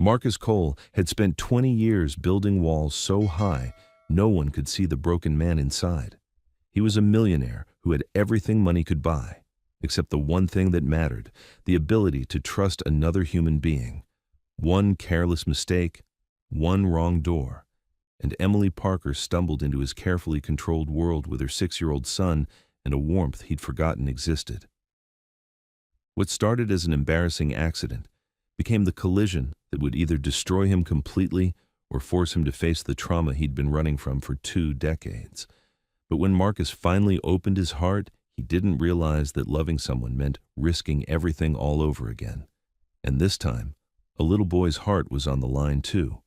Marcus Cole had spent 20 years building walls so high no one could see the broken man inside. He was a millionaire who had everything money could buy, except the one thing that mattered, the ability to trust another human being. One careless mistake, one wrong door, and Emily Parker stumbled into his carefully controlled world with her 6-year-old son and a warmth he'd forgotten existed. What started as an embarrassing accident became the collision that would either destroy him completely or force him to face the trauma he'd been running from for 2 decades. But when Marcus finally opened his heart, he didn't realize that loving someone meant risking everything all over again. And this time, a little boy's heart was on the line too.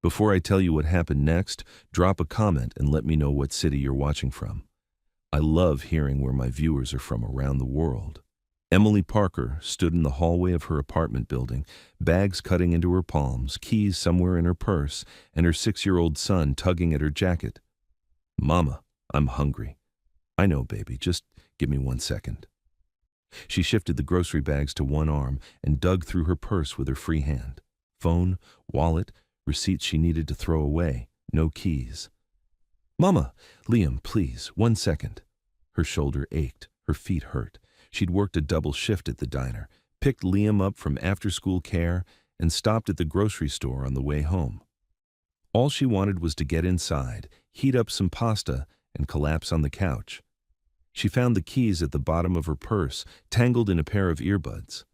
Before I tell you what happened next, drop a comment and let me know what city you're watching from. I love hearing where my viewers are from around the world. Emily Parker stood in the hallway of her apartment building, bags cutting into her palms, keys somewhere in her purse, and her 6-year-old son tugging at her jacket. "Mama, I'm hungry." "I know, baby, just give me 1 second." She shifted the grocery bags to one arm and dug through her purse with her free hand. Phone, wallet, receipts she needed to throw away, no keys. "Mama, Liam, please, 1 second." Her shoulder ached, her feet hurt. She'd worked a double shift at the diner, picked Liam up from after-school care, and stopped at the grocery store on the way home. All she wanted was to get inside, heat up some pasta, and collapse on the couch. She found the keys at the bottom of her purse, tangled in a pair of earbuds.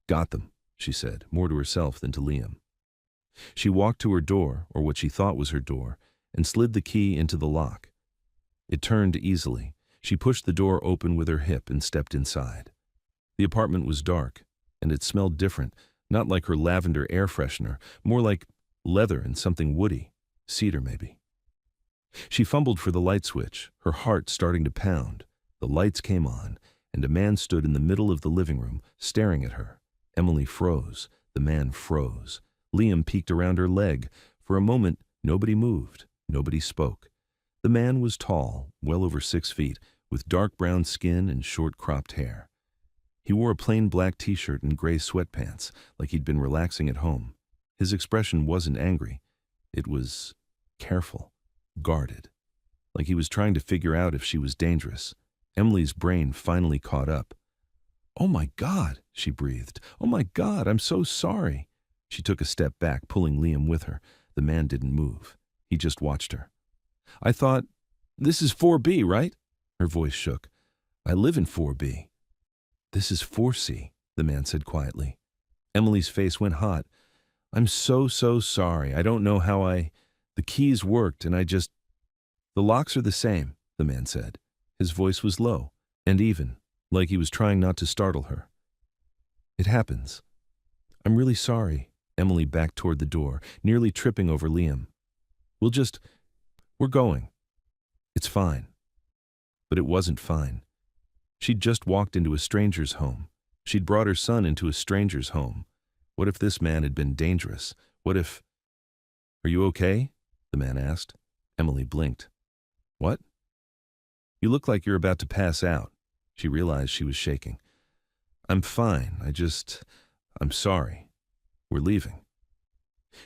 "Got them," she said, more to herself than to Liam. She walked to her door, or what she thought was her door, and slid the key into the lock. It turned easily. She pushed the door open with her hip and stepped inside. The apartment was dark, and it smelled different, not like her lavender air freshener, more like leather and something woody, cedar maybe. She fumbled for the light switch, her heart starting to pound. The lights came on, and a man stood in the middle of the living room, staring at her. Emily froze. The man froze. Liam peeked around her leg. For a moment, nobody moved. Nobody spoke. The man was tall, well over 6 feet, with dark brown skin and short cropped hair. He wore a plain black t-shirt and gray sweatpants, like he'd been relaxing at home. His expression wasn't angry. It was careful, guarded, like he was trying to figure out if she was dangerous. Emily's brain finally caught up. "Oh my God," she breathed. "Oh my God, I'm so sorry." She took a step back, pulling Liam with her. The man didn't move. He just watched her. "I thought, this is 4B, right?" Her voice shook. "I live in 4B. "This is 4C, the man said quietly. Emily's face went hot. "I'm so sorry. I don't know how the keys worked and The locks are the same," the man said. His voice was low and even, like he was trying not to startle her. "It happens. I'm really sorry." Emily backed toward the door, nearly tripping over Liam. We're going. It's fine." But it wasn't fine. She'd just walked into a stranger's home. She'd brought her son into a stranger's home. What if this man had been dangerous? What if... "Are you okay?" the man asked. Emily blinked. "What?" "You look like you're about to pass out." She realized she was shaking. "I'm fine. I'm sorry. We're leaving."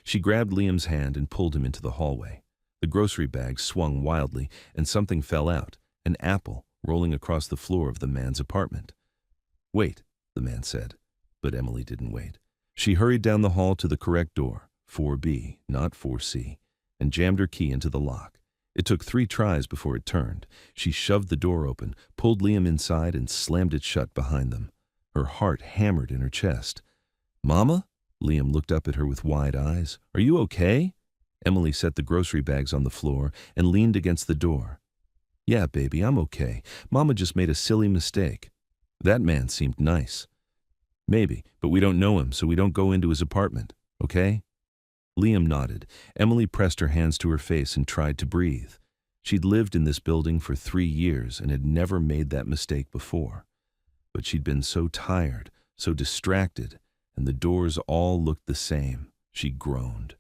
She grabbed Liam's hand and pulled him into the hallway. The grocery bag swung wildly, and something fell out, an apple rolling across the floor of the man's apartment. "Wait," the man said, but Emily didn't wait. She hurried down the hall to the correct door, 4B, not 4C, and jammed her key into the lock. It took 3 tries before it turned. She shoved the door open, pulled Liam inside, and slammed it shut behind them. Her heart hammered in her chest. "Mama?" Liam looked up at her with wide eyes. "Are you okay?" Emily set the grocery bags on the floor and leaned against the door. "Yeah, baby, I'm okay. Mama just made a silly mistake." That man seemed nice. "Maybe, but we don't know him, so we don't go into his apartment, okay?" Liam nodded. Emily pressed her hands to her face and tried to breathe. She'd lived in this building for 3 years and had never made that mistake before. But she'd been so tired, so distracted, and the doors all looked the same. She groaned.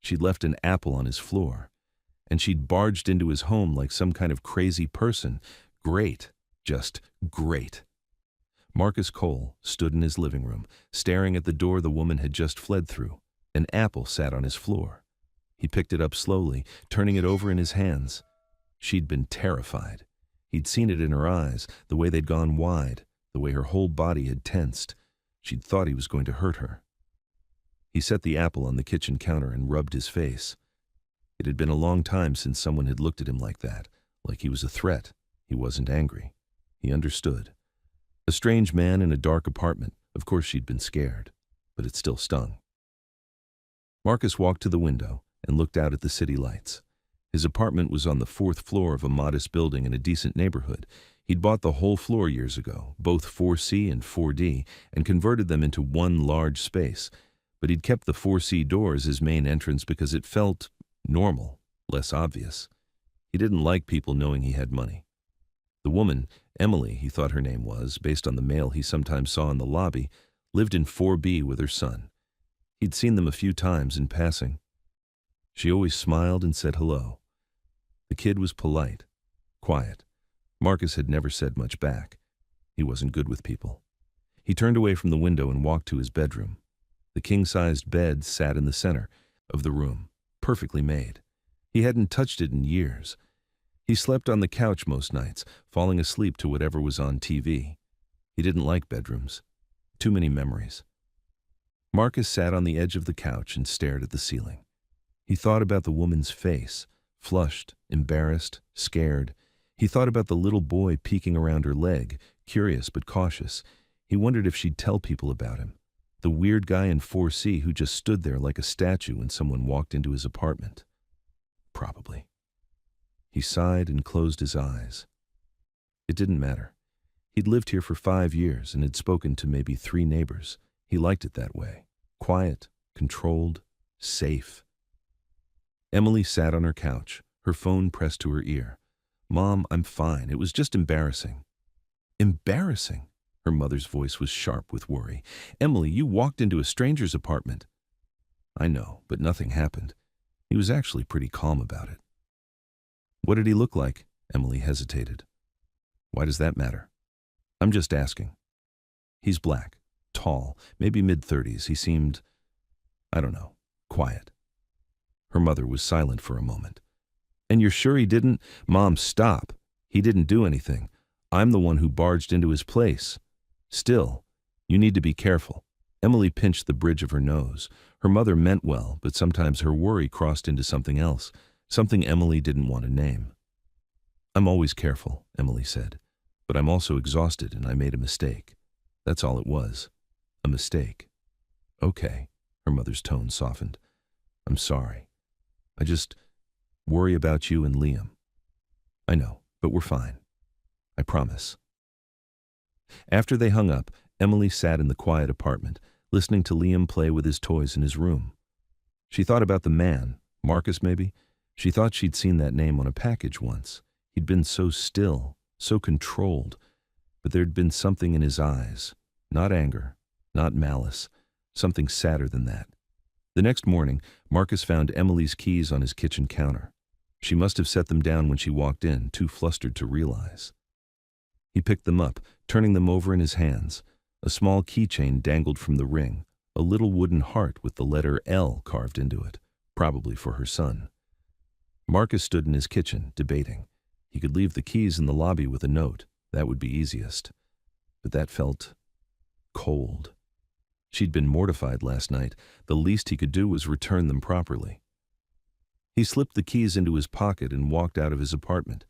She'd left an apple on his floor, and she'd barged into his home like some kind of crazy person. Great, just great. Marcus Cole stood in his living room, staring at the door the woman had just fled through. An apple sat on his floor. He picked it up slowly, turning it over in his hands. She'd been terrified. He'd seen it in her eyes, the way they'd gone wide, the way her whole body had tensed. She'd thought he was going to hurt her. He set the apple on the kitchen counter and rubbed his face. It had been a long time since someone had looked at him like that, like he was a threat. He wasn't angry. He understood. A strange man in a dark apartment. Of course she'd been scared, but it still stung. Marcus walked to the window and looked out at the city lights. His apartment was on the 4th floor of a modest building in a decent neighborhood. He'd bought the whole floor years ago, both 4C and 4D, and converted them into one large space. But he'd kept the 4C door as his main entrance because it felt normal, less obvious. He didn't like people knowing he had money. The woman, Emily, he thought her name was, based on the mail he sometimes saw in the lobby, lived in 4B with her son. He'd seen them a few times in passing. She always smiled and said hello. The kid was polite, quiet. Marcus had never said much back. He wasn't good with people. He turned away from the window and walked to his bedroom. The king-sized bed sat in the center of the room, perfectly made. He hadn't touched it in years. He slept on the couch most nights, falling asleep to whatever was on TV. He didn't like bedrooms. Too many memories. Marcus sat on the edge of the couch and stared at the ceiling. He thought about the woman's face, flushed, embarrassed, scared. He thought about the little boy peeking around her leg, curious but cautious. He wondered if she'd tell people about him. The weird guy in 4C who just stood there like a statue when someone walked into his apartment. Probably. He sighed and closed his eyes. It didn't matter. He'd lived here for 5 years and had spoken to maybe 3 neighbors. He liked it that way. Quiet, controlled, safe. Emily sat on her couch, her phone pressed to her ear. "Mom, I'm fine. It was just embarrassing." Embarrassing? Her mother's voice was sharp with worry. "Emily, you walked into a stranger's apartment." "I know, but nothing happened." He was actually pretty calm about it. "What did he look like?" Emily hesitated. "Why does that matter?" "I'm just asking." "He's black, tall, maybe mid-30s. He seemed, I don't know, quiet." Her mother was silent for a moment. "And you're sure he didn't?" "Mom, stop. He didn't do anything. I'm the one who barged into his place." "Still, you need to be careful." Emily pinched the bridge of her nose. Her mother meant well, but sometimes her worry crossed into something else, something Emily didn't want to name. "I'm always careful," Emily said, "but I'm also exhausted and I made a mistake. That's all it was. A mistake." "Okay," her mother's tone softened. "I'm sorry. I just worry about you and Liam." "I know, but we're fine. I promise." After they hung up, Emily sat in the quiet apartment, listening to Liam play with his toys in his room. She thought about the man, Marcus maybe. She thought she'd seen that name on a package once. He'd been so still, so controlled, but there'd been something in his eyes. Not anger, not malice, something sadder than that. The next morning, Marcus found Emily's keys on his kitchen counter. She must have set them down when she walked in, too flustered to realize. He picked them up, turning them over in his hands. A small keychain dangled from the ring, a little wooden heart with the letter L carved into it, probably for her son. Marcus stood in his kitchen, debating. He could leave the keys in the lobby with a note. That would be easiest. But that felt cold. She'd been mortified last night. The least he could do was return them properly. He slipped the keys into his pocket and walked out of his apartment.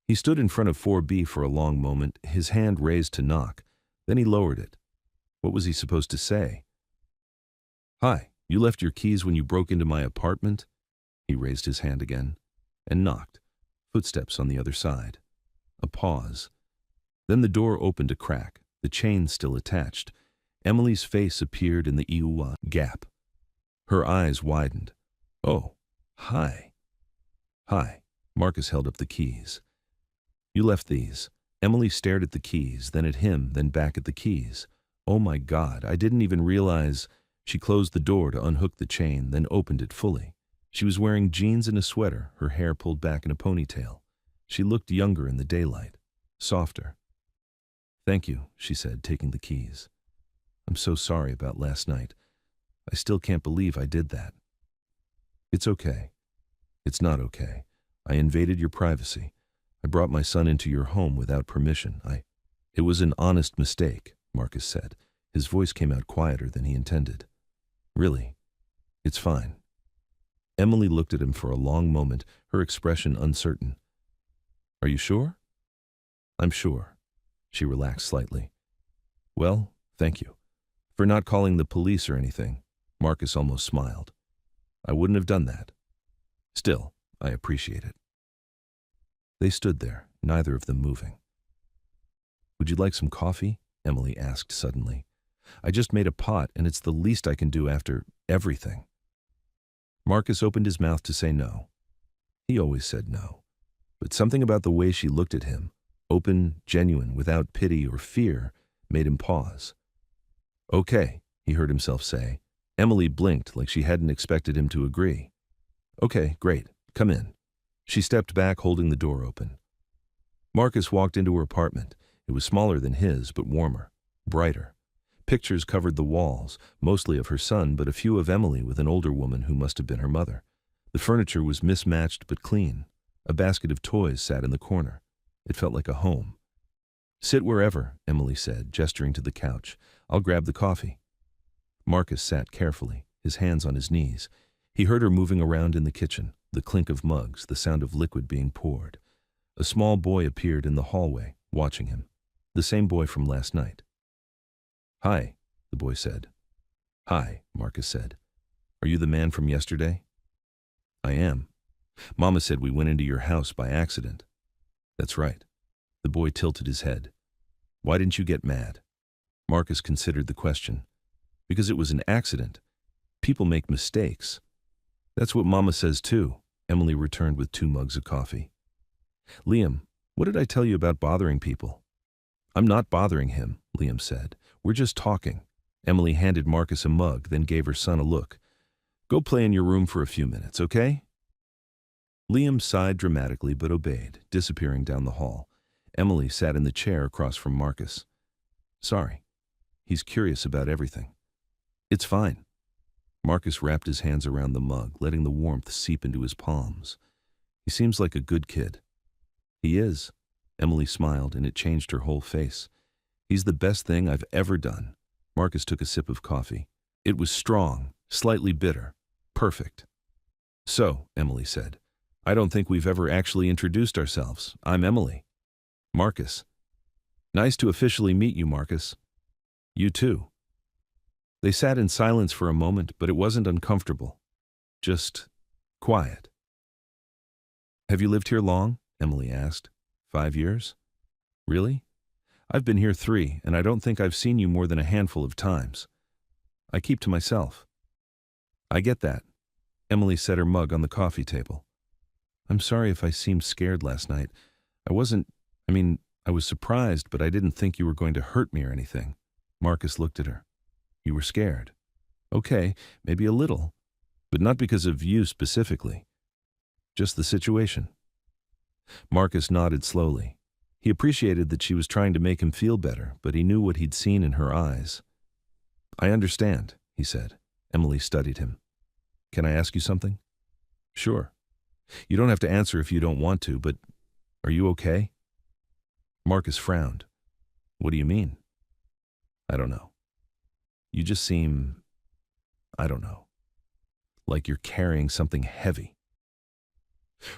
He stood in front of 4B for a long moment, his hand raised to knock. Then he lowered it. What was he supposed to say? "Hi, you left your keys when you broke into my apartment?" He raised his hand again and knocked. Footsteps on the other side. A pause. Then the door opened a crack, the chain still attached. Emily's face appeared in the Iuwa gap. Her eyes widened. "Oh, hi." "Hi." Marcus held up the keys. "You left these." Emily stared at the keys, then at him, then back at the keys. "Oh my God, I didn't even realize." She closed the door to unhook the chain, then opened it fully. She was wearing jeans and a sweater, her hair pulled back in a ponytail. She looked younger in the daylight, softer. "Thank you," she said, taking the keys. "I'm so sorry about last night. I still can't believe I did that. It's okay. It's not okay. I invaded your privacy. I brought my son into your home without permission. It was an honest mistake, Marcus said. His voice came out quieter than he intended. Really? It's fine. Emily looked at him for a long moment, her expression uncertain. Are you sure? I'm sure. She relaxed slightly. Well, thank you. For not calling the police or anything. Marcus almost smiled. I wouldn't have done that. Still, I appreciate it. They stood there, neither of them moving. Would you like some coffee? Emily asked suddenly. I just made a pot, and it's the least I can do after everything. Marcus opened his mouth to say no. He always said no. But something about the way she looked at him, open, genuine, without pity or fear, made him pause. Okay, he heard himself say. Emily blinked like she hadn't expected him to agree. Okay, great. Come in. She stepped back, holding the door open. Marcus walked into her apartment. It was smaller than his, but warmer, brighter. Pictures covered the walls, mostly of her son, but a few of Emily with an older woman who must have been her mother. The furniture was mismatched but clean. A basket of toys sat in the corner. It felt like a home. Sit wherever, Emily said, gesturing to the couch. I'll grab the coffee. Marcus sat carefully, his hands on his knees. He heard her moving around in the kitchen, the clink of mugs, the sound of liquid being poured. A small boy appeared in the hallway, watching him. The same boy from last night. Hi, the boy said. Hi, Marcus said. Are you the man from yesterday? I am. Mama said we went into your house by accident. That's right. The boy tilted his head. Why didn't you get mad? Marcus considered the question. Because it was an accident. People make mistakes. That's what Mama says too, Emily returned with 2 mugs of coffee. Liam, what did I tell you about bothering people? I'm not bothering him, Liam said. We're just talking. Emily handed Marcus a mug, then gave her son a look. Go play in your room for a few minutes, okay? Liam sighed dramatically but obeyed, disappearing down the hall. Emily sat in the chair across from Marcus. Sorry. He's curious about everything. It's fine. Marcus wrapped his hands around the mug, letting the warmth seep into his palms. He seems like a good kid. He is. Emily smiled, and it changed her whole face. He's the best thing I've ever done. Marcus took a sip of coffee. It was strong, slightly bitter. Perfect. So, Emily said, I don't think we've ever actually introduced ourselves. I'm Emily. Marcus. Nice to officially meet you, Marcus. You too. They sat in silence for a moment, but it wasn't uncomfortable. Just quiet. Have you lived here long? Emily asked. 5 years? Really? I've been here 3, and I don't think I've seen you more than a handful of times. I keep to myself. I get that. Emily set her mug on the coffee table. I'm sorry if I seemed scared last night. I was surprised, but I didn't think you were going to hurt me or anything. Marcus looked at her. You were scared. Okay, maybe a little, but not because of you specifically. Just the situation. Marcus nodded slowly. He appreciated that she was trying to make him feel better, but he knew what he'd seen in her eyes. I understand, he said. Emily studied him. Can I ask you something? Sure. You don't have to answer if you don't want to, but are you okay? Marcus frowned. What do you mean? I don't know. You just seem, I don't know, like you're carrying something heavy.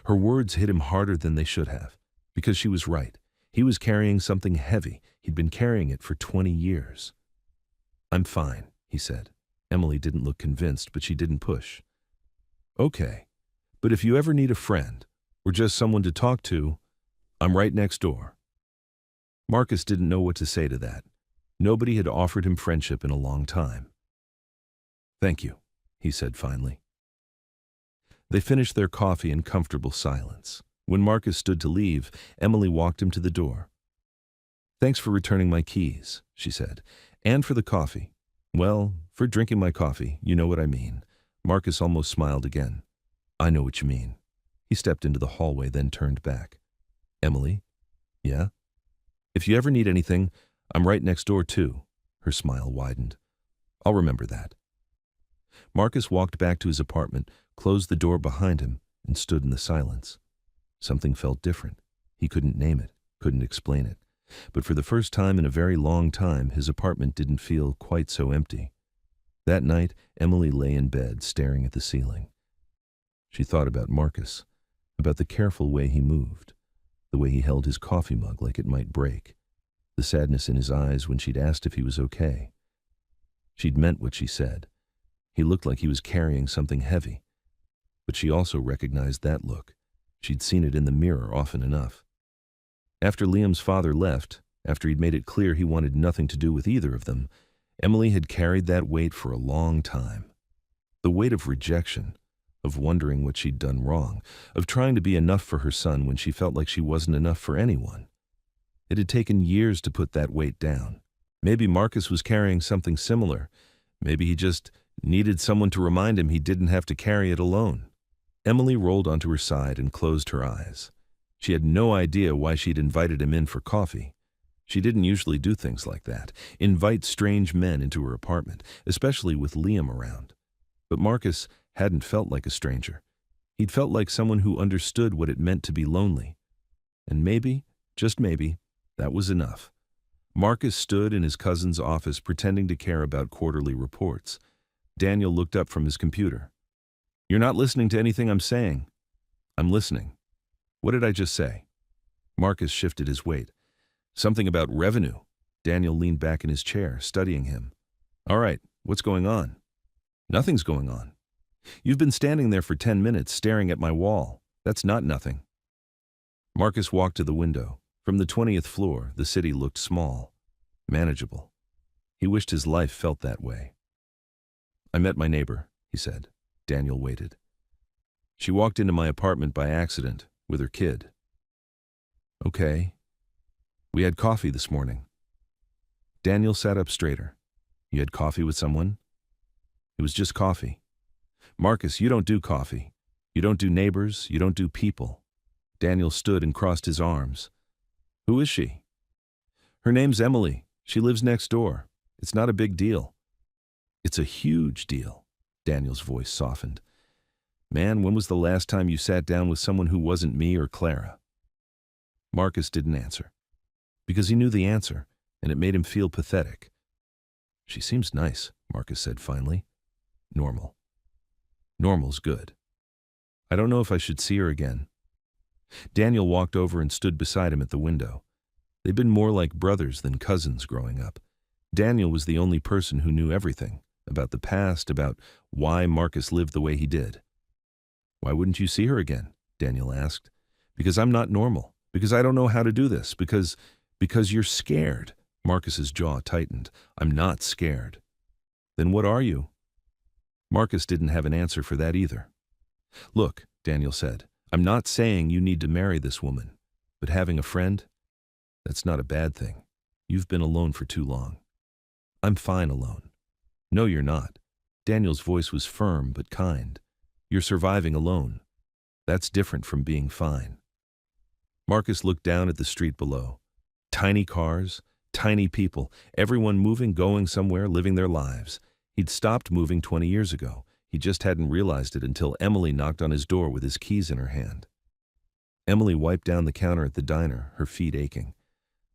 Her words hit him harder than they should have, because she was right. He was carrying something heavy. He'd been carrying it for 20 years. I'm fine, he said. Emily didn't look convinced, but she didn't push. Okay, but if you ever need a friend, or just someone to talk to, I'm right next door. Marcus didn't know what to say to that. Nobody had offered him friendship in a long time. Thank you, he said finally. They finished their coffee in comfortable silence. When Marcus stood to leave, Emily walked him to the door. Thanks for returning my keys, she said, and for the coffee. Well, for drinking my coffee, you know what I mean. Marcus almost smiled again. I know what you mean. He stepped into the hallway, then turned back. Emily? Yeah? If you ever need anything, I'm right next door too. Her smile widened. I'll remember that. Marcus walked back to his apartment, closed the door behind him, and stood in the silence. Something felt different. He couldn't name it, couldn't explain it. But for the first time in a very long time, his apartment didn't feel quite so empty. That night, Emily lay in bed, staring at the ceiling. She thought about Marcus, about the careful way he moved, the way he held his coffee mug like it might break, the sadness in his eyes when she'd asked if he was okay. She'd meant what she said. He looked like he was carrying something heavy. But she also recognized that look. She'd seen it in the mirror often enough. After Liam's father left, after he'd made it clear he wanted nothing to do with either of them, Emily had carried that weight for a long time. The weight of rejection, of wondering what she'd done wrong, of trying to be enough for her son when she felt like she wasn't enough for anyone. It had taken years to put that weight down. Maybe Marcus was carrying something similar. Maybe he just needed someone to remind him he didn't have to carry it alone. Emily rolled onto her side and closed her eyes. She had no idea why she'd invited him in for coffee. She didn't usually do things like that, invite strange men into her apartment, especially with Liam around. But Marcus hadn't felt like a stranger. He'd felt like someone who understood what it meant to be lonely. And maybe, just maybe, that was enough. Marcus stood in his cousin's office pretending to care about quarterly reports. Daniel looked up from his computer. "You're not listening to anything I'm saying." "I'm listening." "What did I just say?" Marcus shifted his weight. "Something about revenue." Daniel leaned back in his chair, studying him. "All right, what's going on?" "Nothing's going on. You've been standing there for 10 minutes staring at my wall. That's not nothing." Marcus walked to the window. From the 20th floor, the city looked small, manageable. He wished his life felt that way. "I met my neighbor," he said. Daniel waited. "She walked into my apartment by accident, with her kid." "Okay. We had coffee this morning." Daniel sat up straighter. "You had coffee with someone?" "It was just coffee." "Marcus, you don't do coffee. You don't do neighbors. You don't do people." Daniel stood and crossed his arms. "Who is she?" "Her name's Emily. She lives next door. It's not a big deal." "It's a huge deal." Daniel's voice softened. "Man, when was the last time you sat down with someone who wasn't me or Clara?" Marcus didn't answer, because he knew the answer, and it made him feel pathetic. "She seems nice," Marcus said finally. "Normal. Normal's good. I don't know if I should see her again." Daniel walked over and stood beside him at the window. They'd been more like brothers than cousins growing up. Daniel was the only person who knew everything, about the past, about why Marcus lived the way he did. "Why wouldn't you see her again?" Daniel asked. "Because I'm not normal. Because I don't know how to do this. Because you're scared." Marcus's jaw tightened. "I'm not scared." "Then what are you?" Marcus didn't have an answer for that either. "Look," Daniel said, "I'm not saying you need to marry this woman, but having a friend, that's not a bad thing. You've been alone for too long." "I'm fine alone." "No, you're not." Daniel's voice was firm but kind. "You're surviving alone. That's different from being fine." Marcus looked down at the street below. Tiny cars, tiny people, everyone moving, going somewhere, living their lives. He'd stopped moving 20 years ago. He just hadn't realized it until Emily knocked on his door with his keys in her hand. Emily wiped down the counter at the diner, her feet aching.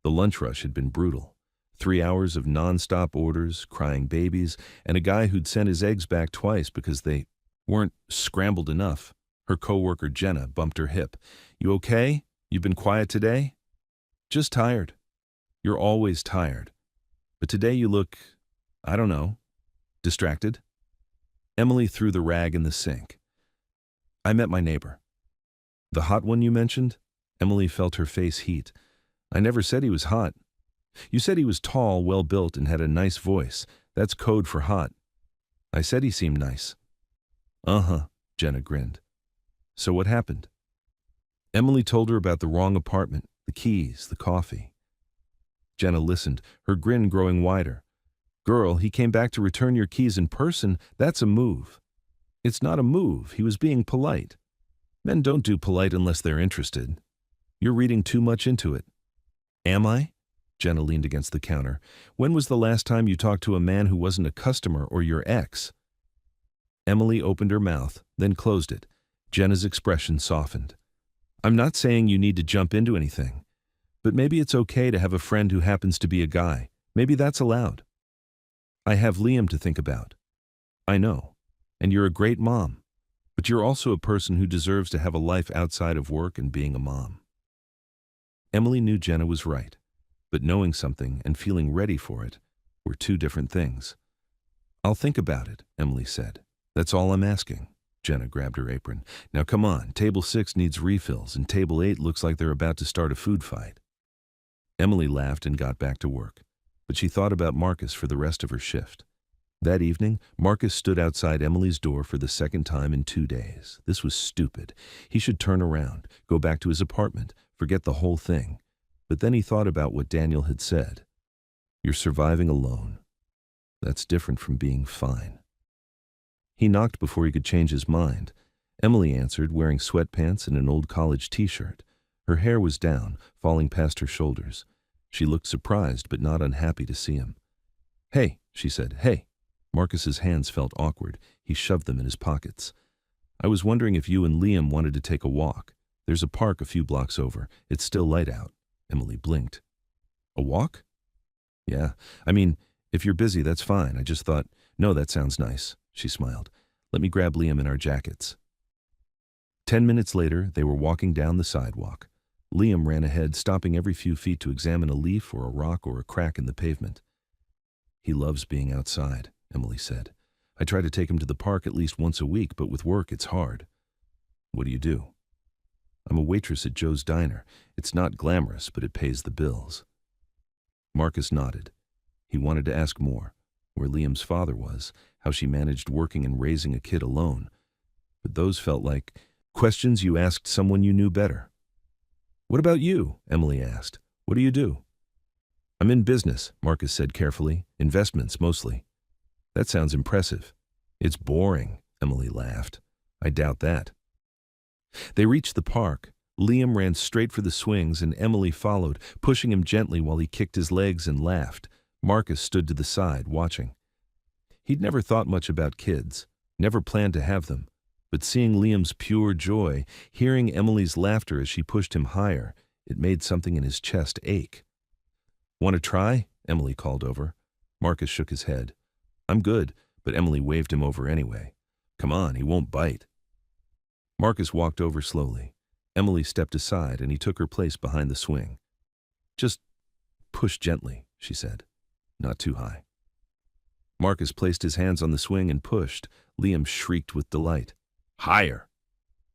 The lunch rush had been brutal. 3 hours of non-stop orders, crying babies, and a guy who'd sent his eggs back twice because they weren't scrambled enough. Her coworker Jenna bumped her hip. "You okay? You've been quiet today?" "Just tired." "You're always tired. But today you look, I don't know, distracted." Emily threw the rag in the sink. "I met my neighbor." "The hot one you mentioned?" Emily felt her face heat. "I never said he was hot. You said he was tall, well-built, and had a nice voice. That's code for hot." "I said he seemed nice." "Uh-huh," Jenna grinned. "So what happened?" Emily told her about the wrong apartment, the keys, the coffee. Jenna listened, her grin growing wider. "Girl, he came back to return your keys in person. That's a move." "It's not a move. He was being polite." "Men don't do polite unless they're interested." "You're reading too much into it." "Am I?" Jenna leaned against the counter. "When was the last time you talked to a man who wasn't a customer or your ex?" Emily opened her mouth, then closed it. Jenna's expression softened. I'm not saying you need to jump into anything, but maybe it's okay to have a friend who happens to be a guy. Maybe that's allowed. I have Liam to think about. I know. And you're a great mom. But you're also a person who deserves to have a life outside of work and being a mom. Emily knew Jenna was right, but knowing something and feeling ready for it were two different things. I'll think about it, Emily said. That's all I'm asking. Jenna grabbed her apron. Now come on, table 6 needs refills, and table 8 looks like they're about to start a food fight. Emily laughed and got back to work, but she thought about Marcus for the rest of her shift. That evening, Marcus stood outside Emily's door for the second time in 2 days. This was stupid. He should turn around, go back to his apartment, forget the whole thing. But then he thought about what Daniel had said. You're surviving alone. That's different from being fine. He knocked before he could change his mind. Emily answered, wearing sweatpants and an old college t-shirt. Her hair was down, falling past her shoulders. She looked surprised but not unhappy to see him. Hey, she said, hey. Marcus's hands felt awkward. He shoved them in his pockets. I was wondering if you and Liam wanted to take a walk. There's a park a few blocks over. It's still light out. Emily blinked. A walk? Yeah. I mean, if you're busy, that's fine. I just thought, no, that sounds nice. She smiled. Let me grab Liam in our jackets. 10 minutes later, they were walking down the sidewalk. Liam ran ahead, stopping every few feet to examine a leaf or a rock or a crack in the pavement. He loves being outside, Emily said. I try to take him to the park at least once a week, but with work it's hard. What do you do? I'm a waitress at Joe's Diner. It's not glamorous, but it pays the bills. Marcus nodded. He wanted to ask more, where Liam's father was, how she managed working and raising a kid alone. But those felt like questions you asked someone you knew better. What about you? Emily asked. What do you do? I'm in business, Marcus said carefully. Investments, mostly. That sounds impressive. It's boring, Emily laughed. I doubt that. They reached the park. Liam ran straight for the swings and Emily followed, pushing him gently while he kicked his legs and laughed. Marcus stood to the side, watching. He'd never thought much about kids, never planned to have them, but seeing Liam's pure joy, hearing Emily's laughter as she pushed him higher, it made something in his chest ache. Want to try? Emily called over. Marcus shook his head. I'm good, but Emily waved him over anyway. Come on, he won't bite. Marcus walked over slowly. Emily stepped aside and he took her place behind the swing. Just push gently, she said. Not too high. Marcus placed his hands on the swing and pushed. Liam shrieked with delight. Higher!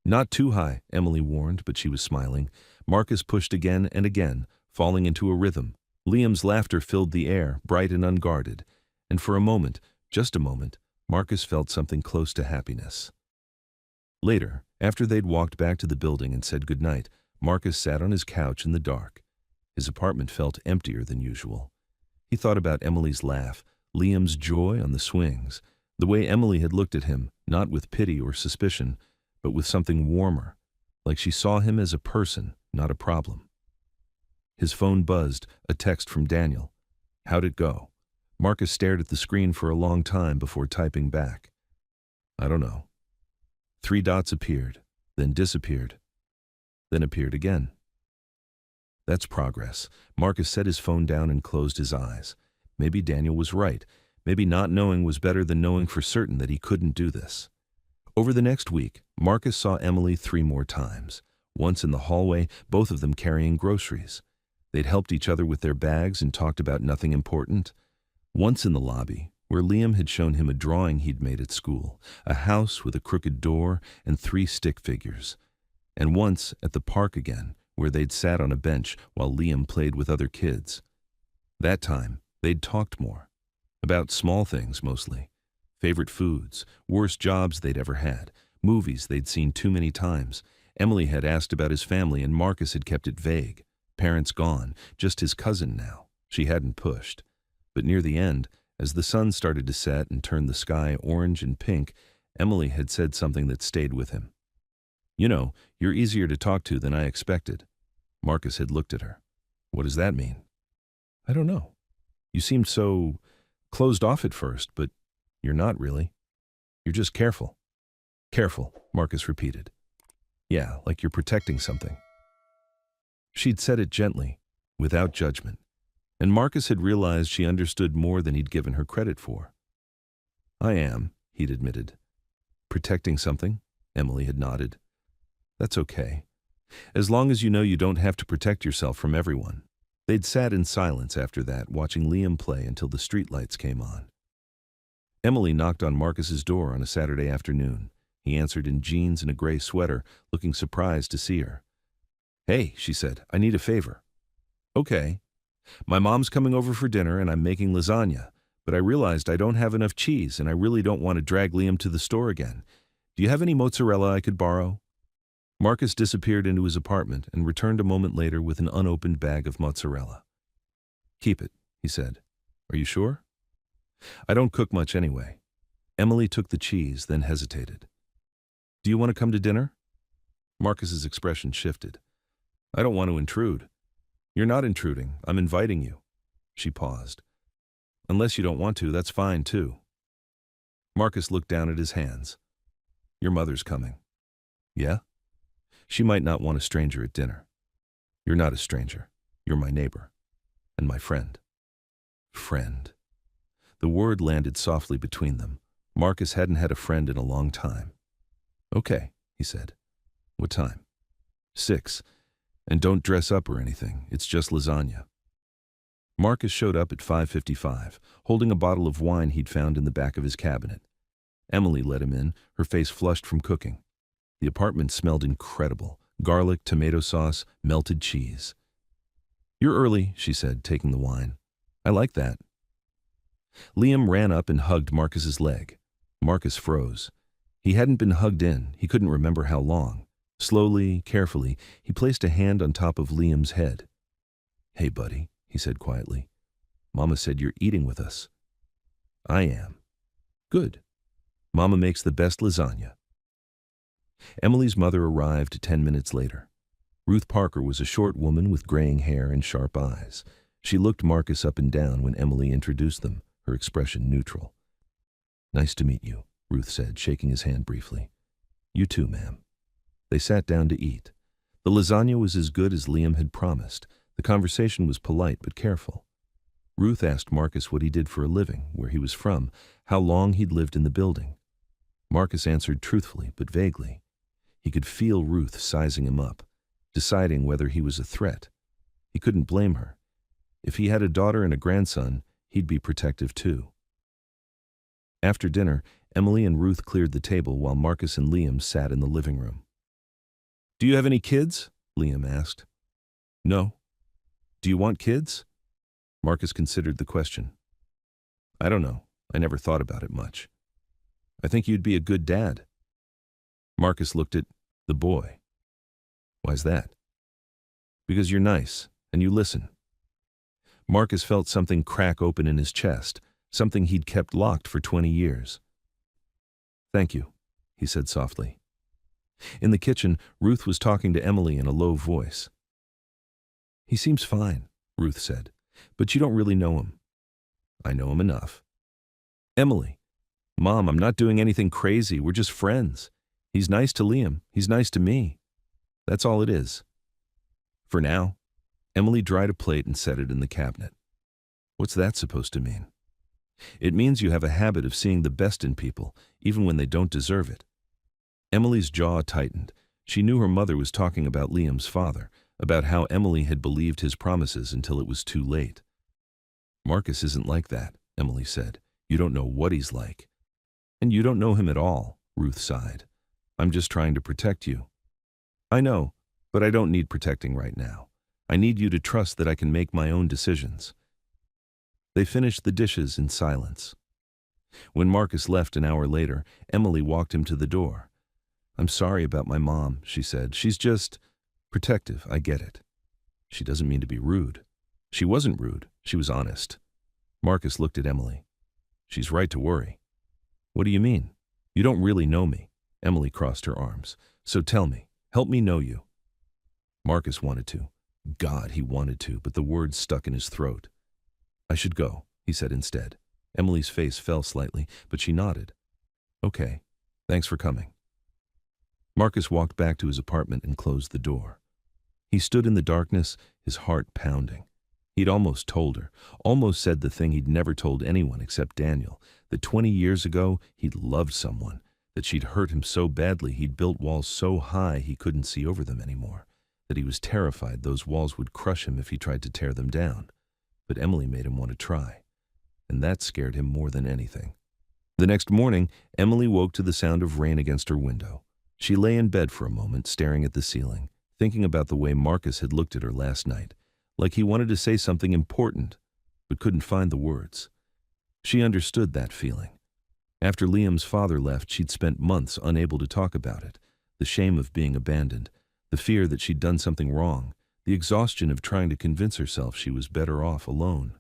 Not too high, Emily warned, but she was smiling. Marcus pushed again and again, falling into a rhythm. Liam's laughter filled the air, bright and unguarded. And for a moment, just a moment, Marcus felt something close to happiness. Later, after they'd walked back to the building and said goodnight, Marcus sat on his couch in the dark. His apartment felt emptier than usual. He thought about Emily's laugh, Liam's joy on the swings, the way Emily had looked at him, not with pity or suspicion, but with something warmer, like she saw him as a person, not a problem. His phone buzzed, a text from Daniel. How'd it go? Marcus stared at the screen for a long time before typing back. I don't know. 3 dots appeared, then disappeared, then appeared again. That's progress. Marcus set his phone down and closed his eyes. Maybe Daniel was right. Maybe not knowing was better than knowing for certain that he couldn't do this. Over the next week, Marcus saw Emily 3 more times. Once in the hallway, both of them carrying groceries. They'd helped each other with their bags and talked about nothing important. Once in the lobby, where Liam had shown him a drawing he'd made at school, a house with a crooked door and 3 stick figures. And once at the park again, where they'd sat on a bench while Liam played with other kids. That time, they'd talked more. About small things, mostly. Favorite foods, worst jobs they'd ever had, movies they'd seen too many times. Emily had asked about his family and Marcus had kept it vague. Parents gone, just his cousin now. She hadn't pushed. But near the end, as the sun started to set and turn the sky orange and pink, Emily had said something that stayed with him. You know, you're easier to talk to than I expected. Marcus had looked at her. What does that mean? I don't know. You seemed so closed off at first, but you're not really. You're just careful. Careful, Marcus repeated. Yeah, like you're protecting something. She'd said it gently, without judgment, and Marcus had realized she understood more than he'd given her credit for. I am, he'd admitted. Protecting something? Emily had nodded. That's okay. As long as you know you don't have to protect yourself from everyone. They'd sat in silence after that, watching Liam play until the streetlights came on. Emily knocked on Marcus's door on a Saturday afternoon. He answered in jeans and a gray sweater, looking surprised to see her. Hey, she said, I need a favor. Okay. My mom's coming over for dinner and I'm making lasagna, but I realized I don't have enough cheese and I really don't want to drag Liam to the store again. Do you have any mozzarella I could borrow? Marcus disappeared into his apartment and returned a moment later with an unopened bag of mozzarella. Keep it, he said. Are you sure? I don't cook much anyway. Emily took the cheese, then hesitated. Do you want to come to dinner? Marcus's expression shifted. I don't want to intrude. You're not intruding. I'm inviting you. She paused. Unless you don't want to, that's fine too. Marcus looked down at his hands. Your mother's coming. Yeah? She might not want a stranger at dinner. You're not a stranger. You're my neighbor. And my friend. Friend. The word landed softly between them. Marcus hadn't had a friend in a long time. Okay, he said. What time? 6. And don't dress up or anything. It's just lasagna. Marcus showed up at 5:55, holding a bottle of wine he'd found in the back of his cabinet. Emily let him in, her face flushed from cooking. The apartment smelled incredible. Garlic, tomato sauce, melted cheese. You're early, she said, taking the wine. I like that. Liam ran up and hugged Marcus's leg. Marcus froze. He hadn't been hugged in. He couldn't remember how long. Slowly, carefully, he placed a hand on top of Liam's head. Hey, buddy, he said quietly. Mama said you're eating with us. I am. Good. Mama makes the best lasagna. Emily's mother arrived 10 minutes later. Ruth Parker was a short woman with graying hair and sharp eyes. She looked Marcus up and down when Emily introduced them, her expression neutral. Nice to meet you, Ruth said, shaking his hand briefly. You too, ma'am. They sat down to eat. The lasagna was as good as Liam had promised. The conversation was polite but careful. Ruth asked Marcus what he did for a living, where he was from, how long he'd lived in the building. Marcus answered truthfully but vaguely. He could feel Ruth sizing him up, deciding whether he was a threat. He couldn't blame her. If he had a daughter and a grandson, he'd be protective too. After dinner, Emily and Ruth cleared the table while Marcus and Liam sat in the living room. Do you have any kids? Liam asked. No. Do you want kids? Marcus considered the question. I don't know. I never thought about it much. I think you'd be a good dad. Marcus looked at the boy. Why's that? Because you're nice, and you listen. Marcus felt something crack open in his chest, something he'd kept locked for 20 years. Thank you, he said softly. In the kitchen, Ruth was talking to Emily in a low voice. He seems fine, Ruth said, but you don't really know him. I know him enough. Emily, Mom, I'm not doing anything crazy. We're just friends. He's nice to Liam. He's nice to me. That's all it is. For now. Emily dried a plate and set it in the cabinet. What's that supposed to mean? It means you have a habit of seeing the best in people, even when they don't deserve it. Emily's jaw tightened. She knew her mother was talking about Liam's father, about how Emily had believed his promises until it was too late. Marcus isn't like that, Emily said. You don't know what he's like. And you don't know him at all, Ruth sighed. I'm just trying to protect you. I know, but I don't need protecting right now. I need you to trust that I can make my own decisions. They finished the dishes in silence. When Marcus left an hour later, Emily walked him to the door. I'm sorry about my mom, she said. She's just protective, I get it. She doesn't mean to be rude. She wasn't rude, she was honest. Marcus looked at Emily. She's right to worry. What do you mean? You don't really know me. Emily crossed her arms. So tell me, help me know you. Marcus wanted to. God, he wanted to, but the words stuck in his throat. I should go, he said instead. Emily's face fell slightly, but she nodded. Okay, thanks for coming. Marcus walked back to his apartment and closed the door. He stood in the darkness, his heart pounding. He'd almost told her, almost said the thing he'd never told anyone except Daniel, that 20 years ago he'd loved someone, that she'd hurt him so badly he'd built walls so high he couldn't see over them anymore, that he was terrified those walls would crush him if he tried to tear them down. But Emily made him want to try, and that scared him more than anything. The next morning, Emily woke to the sound of rain against her window. She lay in bed for a moment, staring at the ceiling, thinking about the way Marcus had looked at her last night, like he wanted to say something important, but couldn't find the words. She understood that feeling. After Liam's father left, she'd spent months unable to talk about it, the shame of being abandoned, the fear that she'd done something wrong, the exhaustion of trying to convince herself she was better off alone.